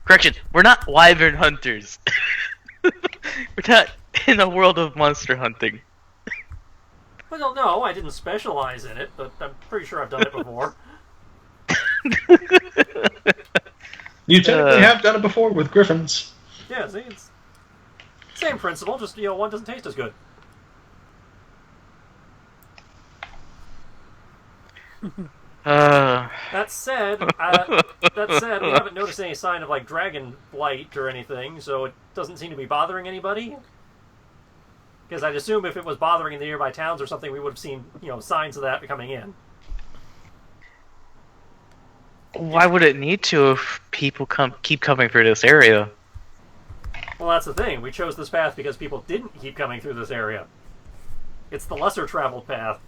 Correction, we're not wyvern hunters. We're not in a world of monster hunting. Well, no, I didn't specialize in it, but I'm pretty sure I've done it before. You technically have done it before with griffins. Yeah, see, it's same principle, just one doesn't taste as good. That said, we haven't noticed any sign of like dragon blight or anything, so it doesn't seem to be bothering anybody. Because I'd assume if it was bothering the nearby towns or something, we would have seen signs of that coming in. Why would it need to if people keep coming through this area? Well, that's the thing. We chose this path because people didn't keep coming through this area. It's the lesser traveled path.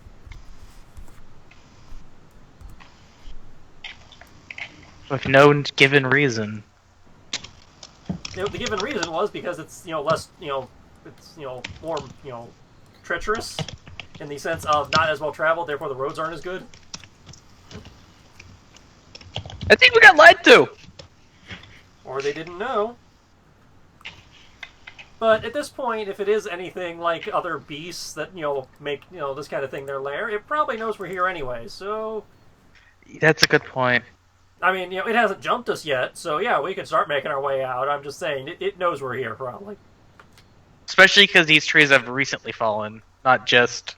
With no given reason. The given reason was because it's less it's more treacherous in the sense of not as well traveled, therefore the roads aren't as good. I think we got lied to! Or they didn't know. But at this point, if it is anything like other beasts that, make, this kind of thing their lair, it probably knows we're here anyway, so... That's a good point. I mean, it hasn't jumped us yet, so yeah, we can start making our way out. I'm just saying, it knows we're here, probably. Especially because these trees have recently fallen, not just...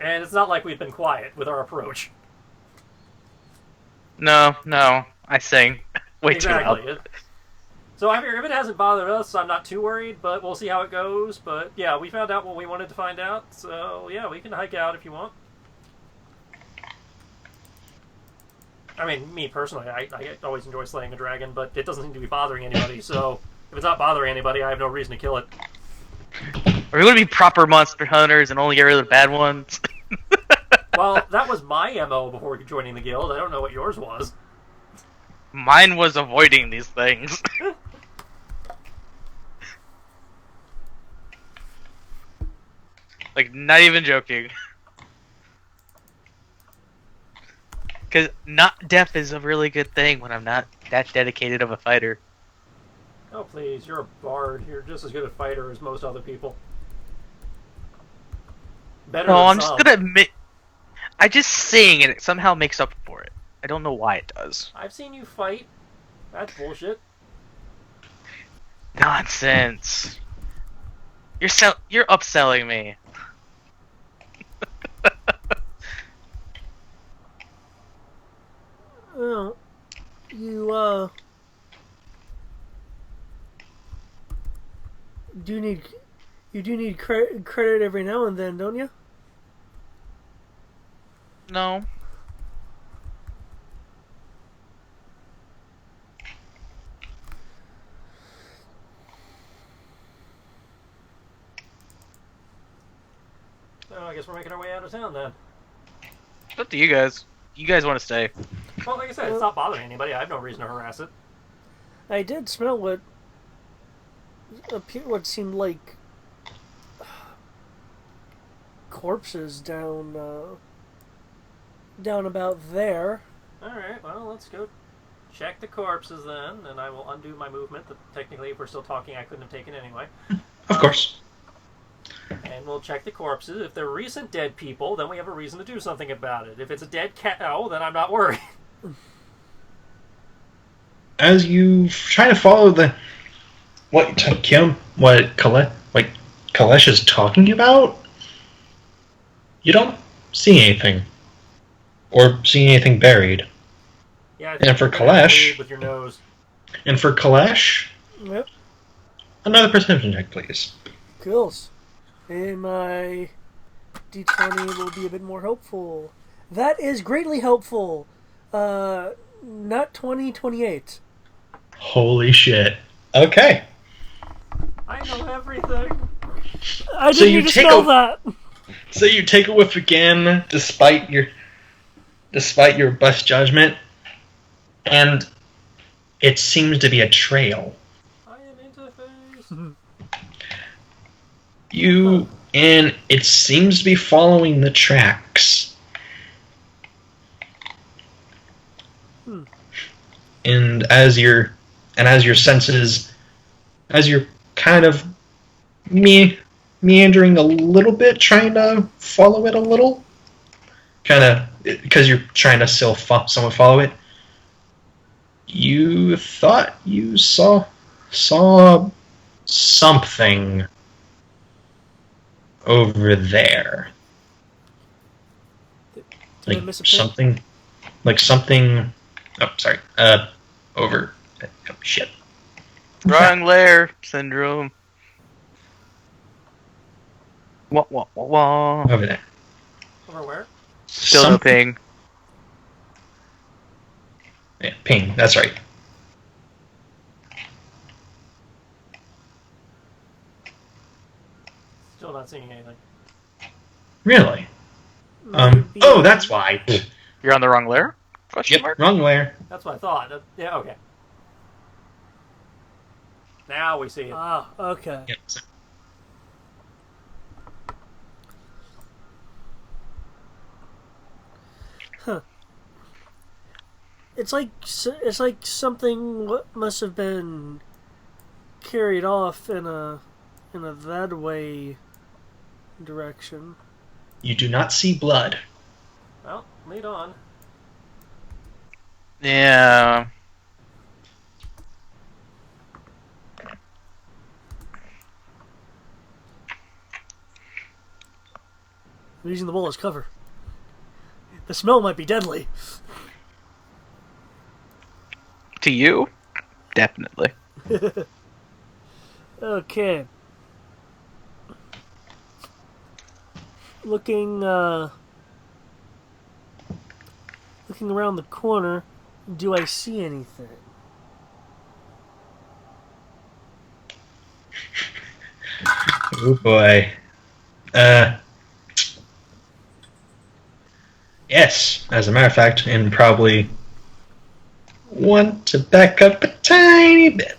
And it's not like we've been quiet with our approach. No, I sing way too Exactly. loud. So I figure if it hasn't bothered us, I'm not too worried, but we'll see how it goes. But yeah, we found out what we wanted to find out, so yeah, we can hike out if you want. I mean, me personally, I always enjoy slaying a dragon, but it doesn't seem to be bothering anybody, so if it's not bothering anybody, I have no reason to kill it. Are we going to be proper monster hunters and only get rid of the bad ones? Well, that was my MO before joining the guild. I don't know what yours was. Mine was avoiding these things. Like, not even joking. Because not death is a really good thing when I'm not that dedicated of a fighter. Oh, please, you're a bard. You're just as good a fighter as most other people. Better No, than I'm some. just gonna admit... I just sing and it somehow makes up for it. I don't know why it does. I've seen you fight. That's bullshit. Nonsense. You're upselling me. Well, you do need credit every now and then, don't you? No. So I guess we're making our way out of town then. It's up to you guys. You guys want to stay. Well, like I said, it's not bothering anybody. I have no reason to harass it. I did smell what seemed like corpses down about there. Alright, well, let's go check the corpses then, and I will undo my movement that technically, if we're still talking, I couldn't have taken anyway. Of course. And we'll check the corpses. If they're recent dead people, then we have a reason to do something about it. If it's a dead cow, then I'm not worried. As you try to follow what Kalesh is talking about, you don't see anything. Or see anything buried. Yeah, I And for you're gonna have to Kalesh- lead with your nose. And for Kalesh, Yep. another perception check, please. Kills. Am I D20 will be a bit more helpful. That is greatly helpful. Not 20, 28. Holy shit. Okay. I know everything. I So didn't you need to take spell a- that. So you take a whiff again, despite your best judgment, and it seems to be a trail. I am interface. And it seems to be following the tracks. And as your senses, as you're kind of meandering a little bit, trying to follow it a little, kind of because you're trying to still somewhat follow it. You thought you saw something over there, Did I miss a pin? something. Oh, sorry. Over. Oh, shit. Wrong layer syndrome. Wah, wah, wah, wah. Over there. Over where? Still no ping. Yeah, ping. That's right. Still not seeing anything. Really? Maybe- Oh, that's why. You're on the wrong layer? Question Yep. mark? Wrong layer. That's what I thought. Yeah, okay. Now we see it. Ah, okay. Yep. It's like something must have been carried off in a that way direction. You do not see blood. Well, lead on. Yeah. I'm using the wall as cover. The smell might be deadly. To you? Definitely. Okay. Looking around the corner, do I see anything? Oh boy. Yes, as a matter of fact, and probably want to back up a tiny bit.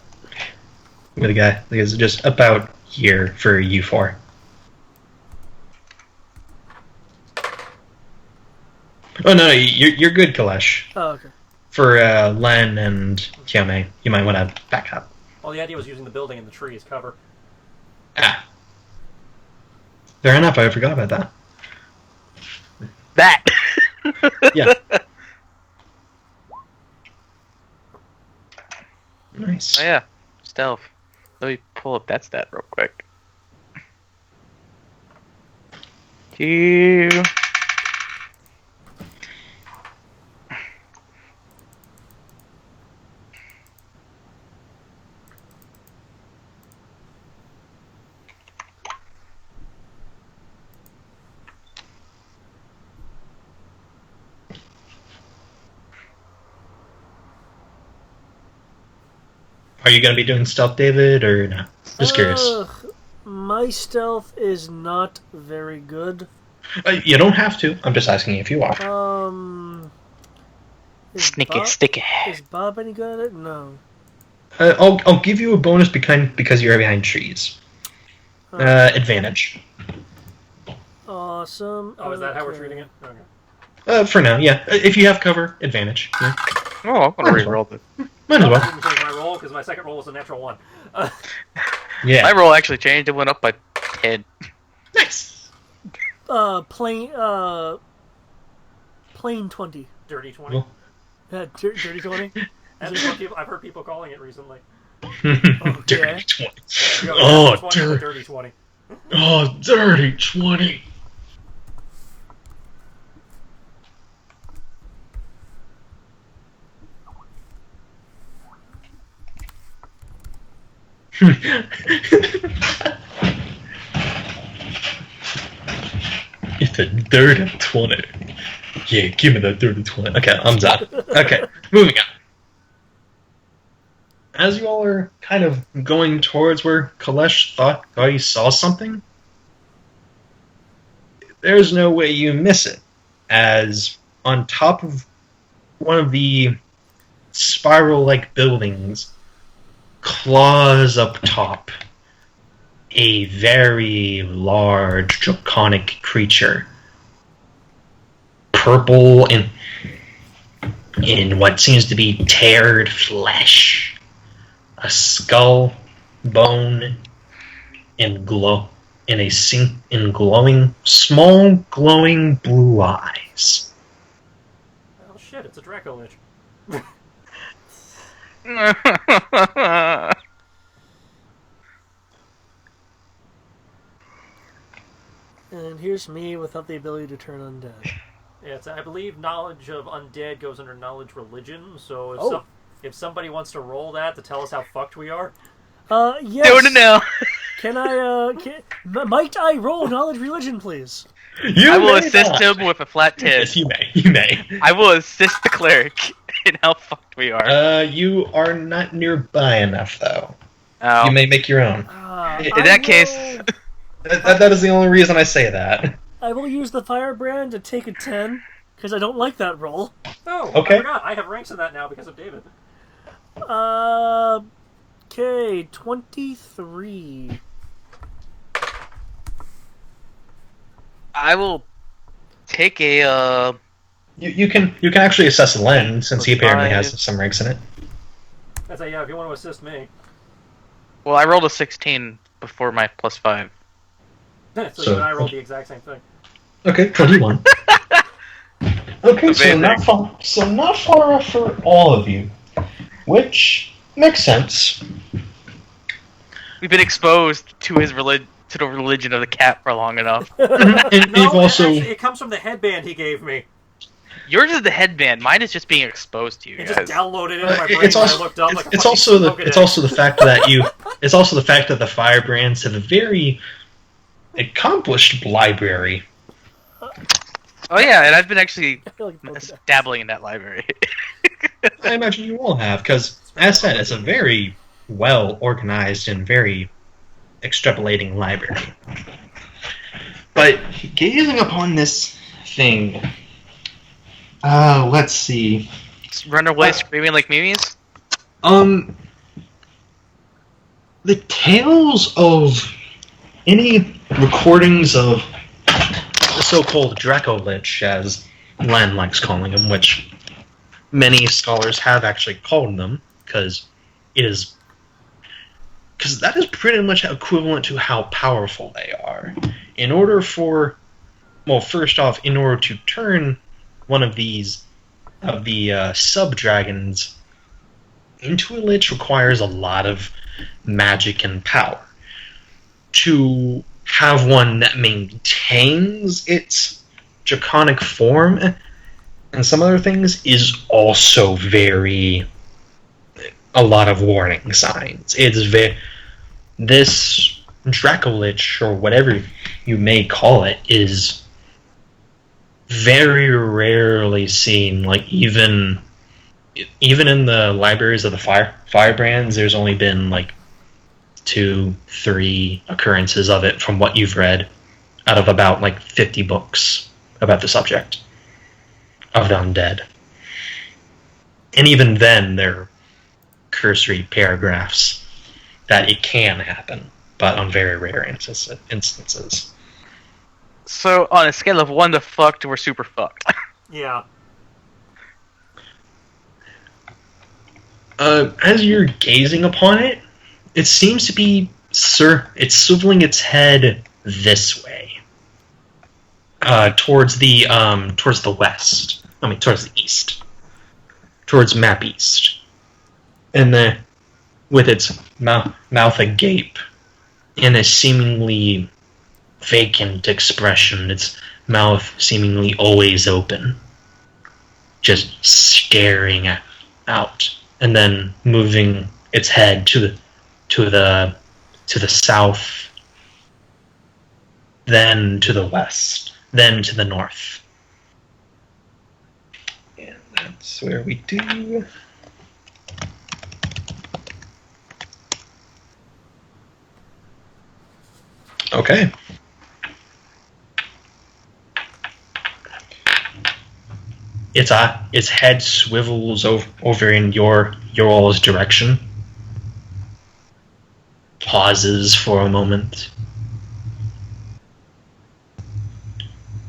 With a guy that is just about here for you four. Oh no, you're good, Kalesh. Oh, okay. For Len and Kyome, you might want to back up. Well, the idea was using the building and the tree as cover. Ah. Fair enough, I forgot about that. That! Yeah. Nice. Oh yeah. Stealth. Let me pull up that stat real quick. You. Are you going to be doing stealth, David, or no? Just curious. My stealth is not very good. You don't have to. I'm just asking if you are. Sticky. Is Bob any good at it? No. I'll give you a bonus because you're behind trees. Advantage. Awesome. Oh, is that how we're Okay. treating it? Okay. For now, yeah. If you have cover, advantage. Yeah. Oh, I'm gonna re-roll it. Might as I well. didn't change my roll because my second roll was a natural 1. Yeah. My roll actually changed. It went up by 10. Nice. Plain 20. Dirty 20. Well. Dirty 20? That's what I've heard people calling it recently. Dirty 20. You know, Oh, 20 or dirty 20. Oh, dirty 20. the dirty 20. Yeah, give me the dirty 20. Okay, I'm done. Okay, moving on. As you all are kind of going towards where Kalesh thought he saw something, there's no way you miss it, as on top of one of the spiral-like buildings, claws up top, a very large draconic creature, purple in what seems to be teared flesh, a skull, bone, and glowing, small glowing blue eyes. Oh shit! It's a Draco Lich. And here's me without the ability to turn undead. Yeah, I believe knowledge of undead goes under knowledge religion. So if somebody wants to roll that to tell us how fucked we are, yes. No. Can I? Might I roll knowledge religion, please? I will assist him with a flat 10. Yes, you may. You may. I will assist the cleric in how fucked we are. You are not nearby enough, though. Oh. You may make your own. In that case... That is the only reason I say that. I will use the Firebrand to take a 10, because I don't like that roll. oh, Okay. I forgot. I have ranks in that now because of David. Okay, 23. I will take a, You can actually assess Len, since he apparently has 5. some ranks in it. I say, yeah, if you want to assist me. Well, I rolled a 16 before my +5. So you and I rolled the exact same thing. Okay, 21. Okay, so not far off for all of you, which makes sense. We've been exposed to his to the religion of the cat for long enough. And No, you've also actually, it comes from the headband he gave me. Yours is the headband. Mine is just being exposed to you It guys. just downloaded into my brain it's when also I looked up like a it's fucking also the Pokédex. fact that it's also the fact that the Firebrands have a very accomplished library. Oh yeah, and I've been actually I feel like Pokédex. dabbling in that library. I imagine you all have, because, as said, it's a very well organized and very extrapolating library. But gazing upon this thing, let's see. Run away screaming like memes? The tales of any recordings of the so-called Draco Lich, as Len likes calling them, which many scholars have actually called them, because that is pretty much equivalent to how powerful they are. In order to turn one of these sub-dragons into a lich requires a lot of magic and power. To have one that maintains its draconic form and some other things is also a lot of warning signs. This Dracolich, or whatever you may call it, is very rarely seen. Like, even in the libraries of the Firebrands, there's only been like 2-3 occurrences of it from what you've read out of about like 50 books about the subject of the undead. And even then, they're cursory paragraphs that it can happen, but on very rare instances. So, on a scale of 1 to fucked, we're super fucked. Yeah. As you're gazing upon it, it seems to be, it's swiveling its head this way, towards the west. Towards the east, towards map east, and with its mouth agape, in a seemingly vacant expression, its mouth seemingly always open, just staring out, and then moving its head to the south, then to the west, then to the north. And that's where we do. Okay. Its head swivels over in your all's direction. Pauses for a moment.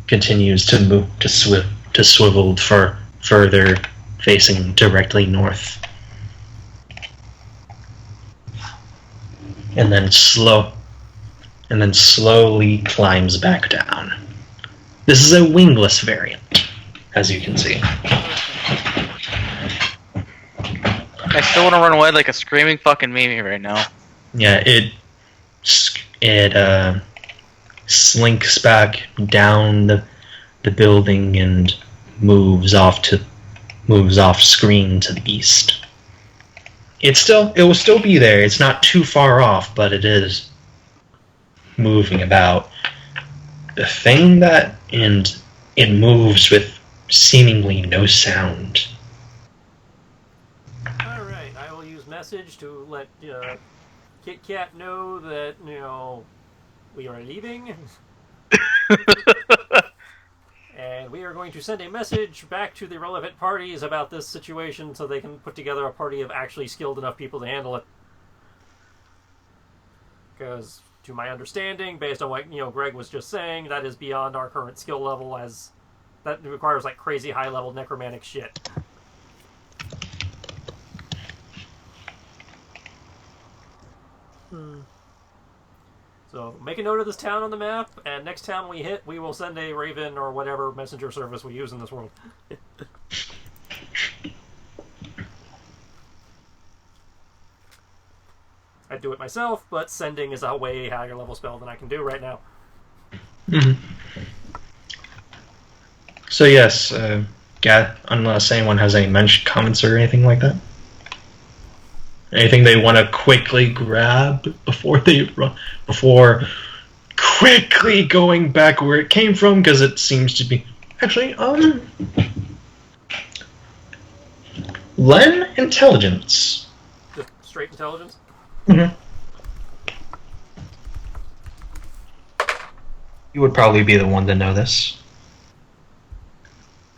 Continues to move to swivel for further, facing directly north. And then slowly climbs back down. This is a wingless variant, as you can see. I still want to run away like a screaming fucking Mimi right now. Yeah, it slinks back down the building and moves off screen to the east. It will still be there. It's not too far off, but it is moving about. The thing and it moves with seemingly no sound. Alright, I will use message to let Kit Kat know that, we are leaving. And we are going to send a message back to the relevant parties about this situation so they can put together a party of actually skilled enough people to handle it. Because, to my understanding, based on what Greg was just saying, that is beyond our current skill level, as that requires like crazy high-level necromantic shit. So make a note of this town on the map, and next town we hit, we will send a Raven or whatever messenger service we use in this world. I'd do it myself, but sending is a way higher level spell than I can do right now. Mm-hmm. So yes, unless anyone has any comments or anything like that. Anything they want to quickly grab before quickly going back where it came from, because it seems to be actually Len intelligence. Just straight intelligence. Mm-hmm. You would probably be the one to know this,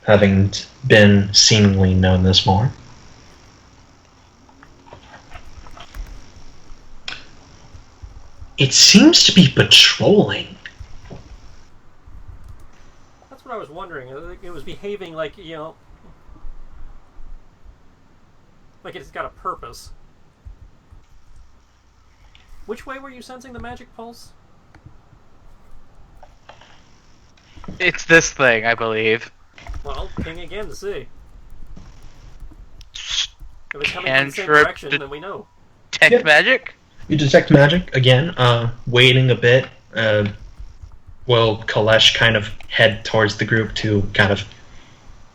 having been seemingly known this more. It seems to be patrolling. That's what I was wondering. It was behaving like, like it's got a purpose. Which way were you sensing the magic pulse? It's this thing, I believe. Well, ping again to see. If it's coming from the same direction, then we know. Detect magic? You detect magic again, waiting a bit. Will Kalesh kind of head towards the group to kind of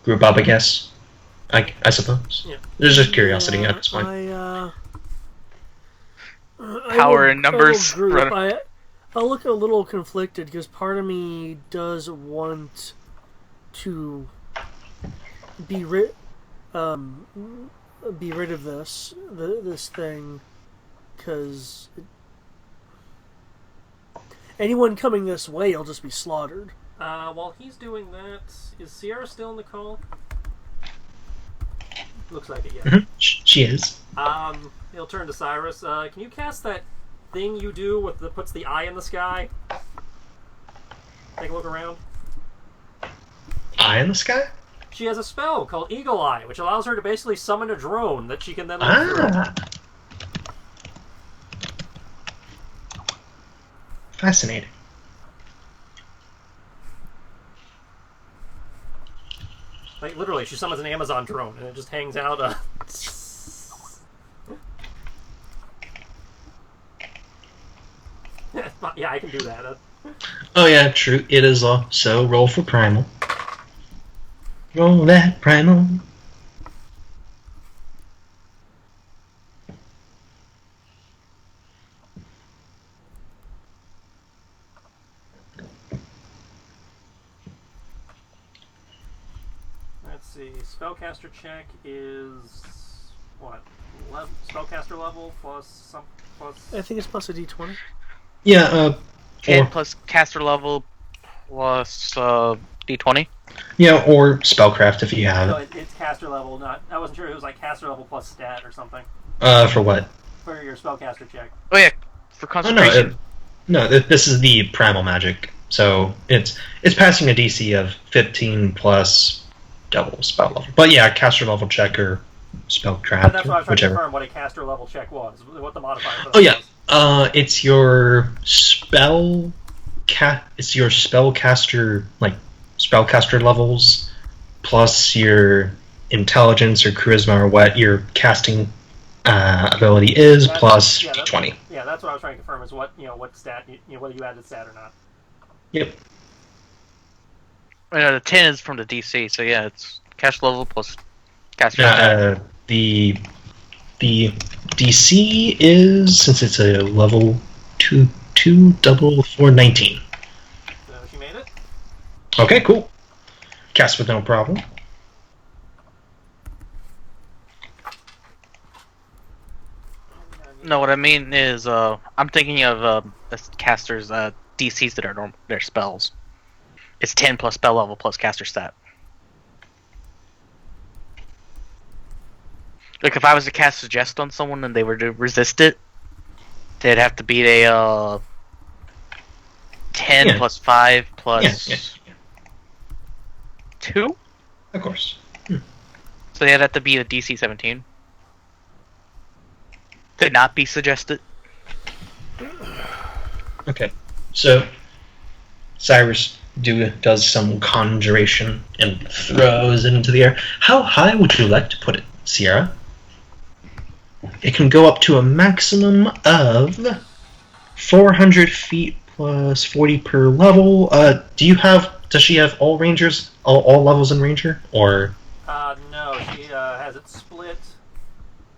group up, I guess? I suppose. Yeah. There's just curiosity at this point. Power in numbers. I look a little conflicted because part of me does want to be rid of this thing, because anyone coming this way will just be slaughtered. While he's doing that, is Sierra still in the call? Looks like it, yeah. Mm-hmm. She is. He'll turn to Cyrus. Can you cast that thing you do that puts the eye in the sky? Take a look around. Eye in the sky? She has a spell called Eagle Eye, which allows her to basically summon a drone that she can then look through. Fascinating. Like, literally, she summons an Amazon drone, and it just hangs out. Yeah, I can do that. Oh yeah, true. It is so roll for primal. Roll that primal. see. Spellcaster check is what? Spellcaster level plus some plus. I think it's plus a d20. Yeah, 10 or, plus caster level plus d20. yeah, or spellcraft if you have No, it. it's caster level. Not. I wasn't sure it was like caster level plus stat or something For what? for your spellcaster check. Oh yeah, for Oh, concentration. this is the primal magic. So it's passing a DC of 15 plus double spell level. But yeah, caster level check or spellcraft, And that's why I was trying to whichever. confirm what a caster level check was. What the modifier for that Oh yeah, was. it's your it's your spellcaster spellcaster levels plus your intelligence or charisma or what your casting ability is plus Yeah, that's- d20. Yeah, that's what I was trying to confirm is what stat whether you added stat or not. Yep. The 10 is from the DC, so yeah, it's caster level plus caster stat. The DC is, since it's a level 2 double 419. So she made it. Okay, cool. Cast with no problem. No, what I mean is, I'm thinking of the casters' DCs that are their spells. It's 10 plus spell level plus caster stat. Like if I was to cast Suggest on someone and they were to resist it, they'd have to beat a 10 Yeah. plus 5 plus Yeah. 2? Of course. So they'd have to beat a DC 17. To not be suggested. Okay. So Cyrus does some conjuration and throws it into the air. How high would you like to put it, Sierra? It can go up to a maximum of 400 feet plus 40 per level. Does she have all rangers, all levels in ranger, or? No, she has it split.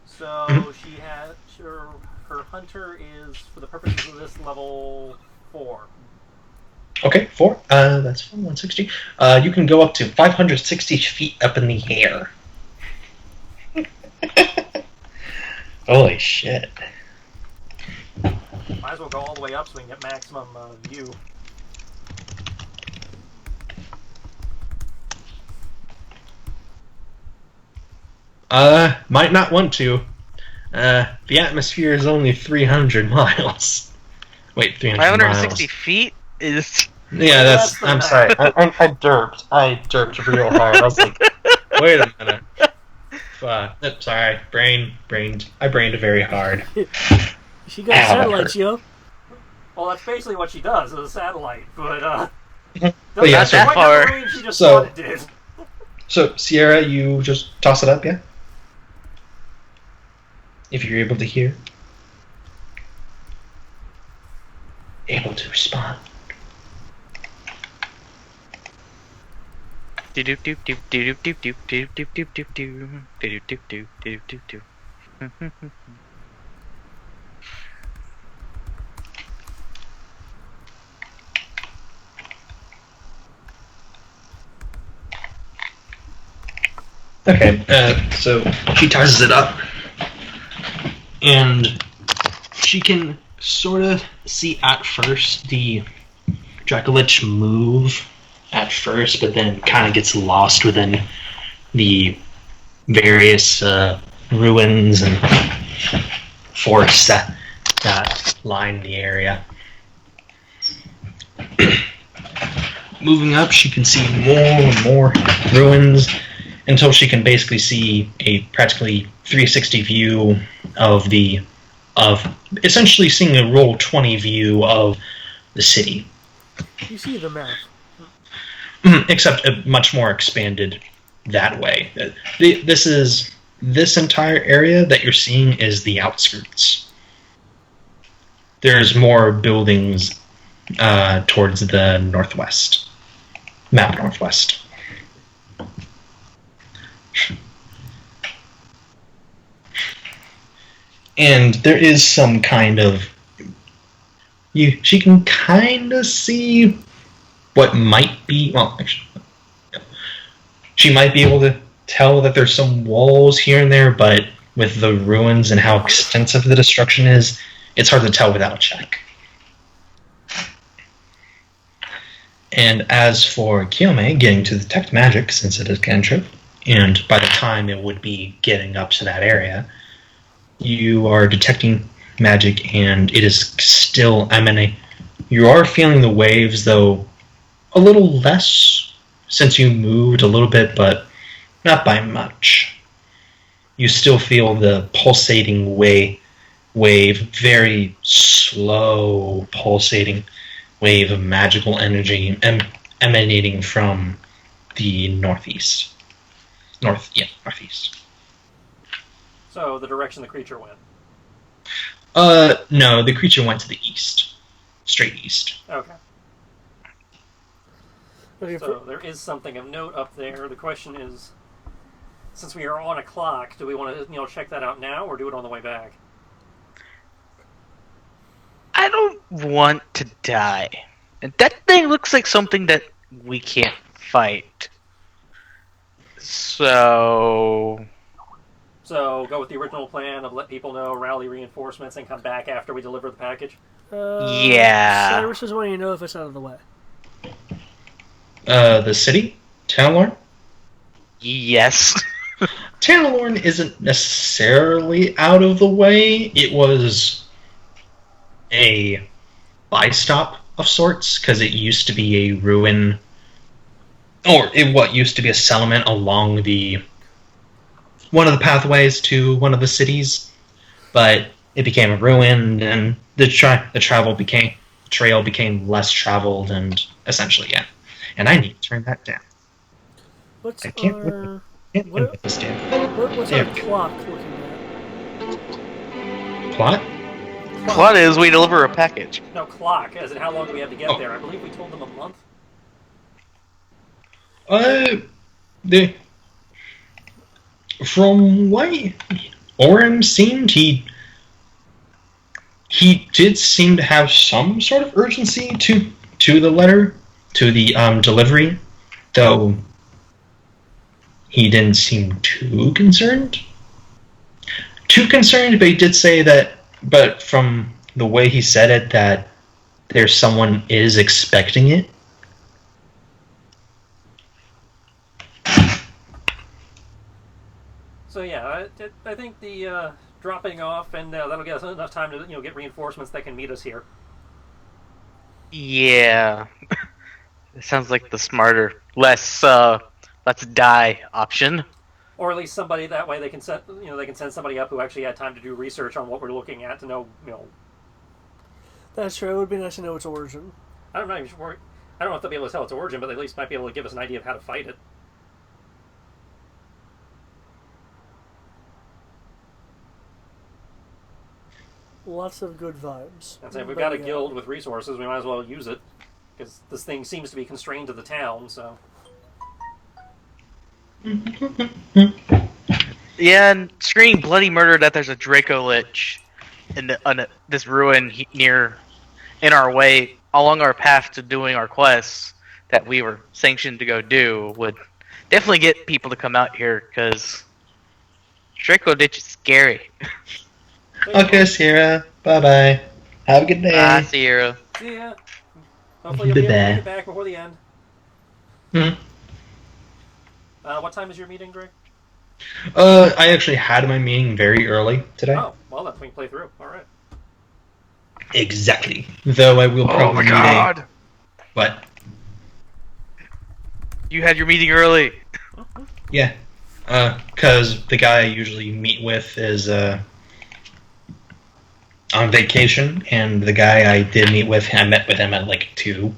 So Mhm. she has her hunter is for the purposes of this level 4. Okay, 4. That's fine. 160. You can go up to 560 feet up in the air. Holy shit. Might as well go all the way up so we can get maximum view. Might not want to. The atmosphere is only 300 miles. Wait, 300 560 miles. feet is... Yeah, Less than I'm that. sorry. I derped. I derped real hard. I was like, wait a minute. Sorry. I brained very hard. She got Ow. satellites, yo. Well, that's basically what she does as a satellite, but But yeah, Not that quite far. have the range she just So- thought it did. So, Sierra, you just toss it up, yeah? If you're able to hear. Able to respond. Okay, so she tosses it up, and she can sort of see at first the Dracolich move at first, but then kind of gets lost within the various ruins and forests that line the area. Moving up, she can see more and more ruins until she can basically see a practically 360 view of essentially seeing a Roll20 view of the city. You see the map. Except much more expanded that way. This entire area that you're seeing is the outskirts. There's more buildings towards the northwest. Map northwest. And there is some kind of... She can kind of see what might be... Well, actually... She might be able to tell that there's some walls here and there, but with the ruins and how extensive the destruction is, it's hard to tell without a check. And as for Kiyome getting to detect magic, since it is cantrip, and by the time it would be getting up to that area, you are detecting magic and it is still emanating. You are feeling the waves, though a little less since you moved a little bit, but not by much. You still feel the pulsating wave, very slow pulsating wave of magical energy emanating from the northeast. Northeast. So, the direction the creature went. No, the creature went to the east. Straight east. Okay. Okay, So, there is something of note up there. The question is, since we are on a clock, do we want to, check that out now, or do it on the way back? I don't want to die. And that thing looks like something that we can't fight. So go with the original plan of let people know, rally reinforcements, and come back after we deliver the package? yeah. Cyrus is wanting to know if it's out of the way. The city? Talorn? Yes. Talorn isn't necessarily out of the way. It was a buy stop of sorts, because it used to be a ruin, or what used to be a settlement along one of the pathways to one of the cities, but it became a ruin, and the trail became less traveled, and essentially, yeah. And I need to turn that down. What's I can't our with this damn what's There our we go. clock looking at? plot. Plot is we deliver a package. No, clock, as in how long do we have to get there? I believe we told them a month. From what Orem seemed, he did seem to have some sort of urgency to the letter, to the delivery, though he didn't seem too concerned. But he did say that, but from the way he said it, that someone is expecting it. So yeah, I think the dropping off, and that'll get us enough time to get reinforcements that can meet us here. Yeah. It sounds like the smarter, less let's die option. Or at least somebody that way they can send somebody up who actually had time to do research on what we're looking at to know. That's true. It would be nice to know its origin. I'm not even sure. I don't know if they'll be able to tell its origin, but they at least might be able to give us an idea of how to fight it. Lots of good vibes. And so if we've got a guild with resources, we might as well use it, because this thing seems to be constrained to the town. So Yeah, and screaming bloody murder that there's a Draco Lich in this ruin in our way along our path to doing our quests that we were sanctioned to go do would definitely get people to come out here, because Draco Lich is scary. Okay, Sierra. Bye-bye. Have a good day. Ah, Sierra. see ya. Hopefully you'll be able to Bye-bye. get back before the end. What time is your meeting, Greg? I actually had my meeting very early today. Oh, well, then we can play through. All right. Exactly. Though I will probably need What? You had your meeting early. Yeah. Because the guy I usually meet with is on vacation, and the guy I did meet with, I met with him at like 2.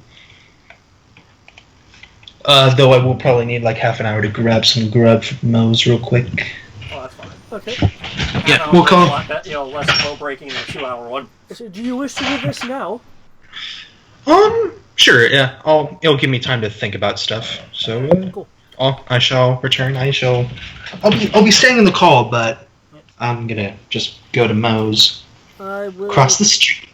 Though I will probably need like half an hour to grab some grub from Moe's real quick. Oh, that's fine. Okay. Yeah, we'll call. Less bow breaking than a 2-hour one. So, do you wish to do this now? Sure. Yeah. It'll give me time to think about stuff. So, Cool. I shall return. I'll be staying in the call, but I'm gonna just go to Moe's I will. across the street.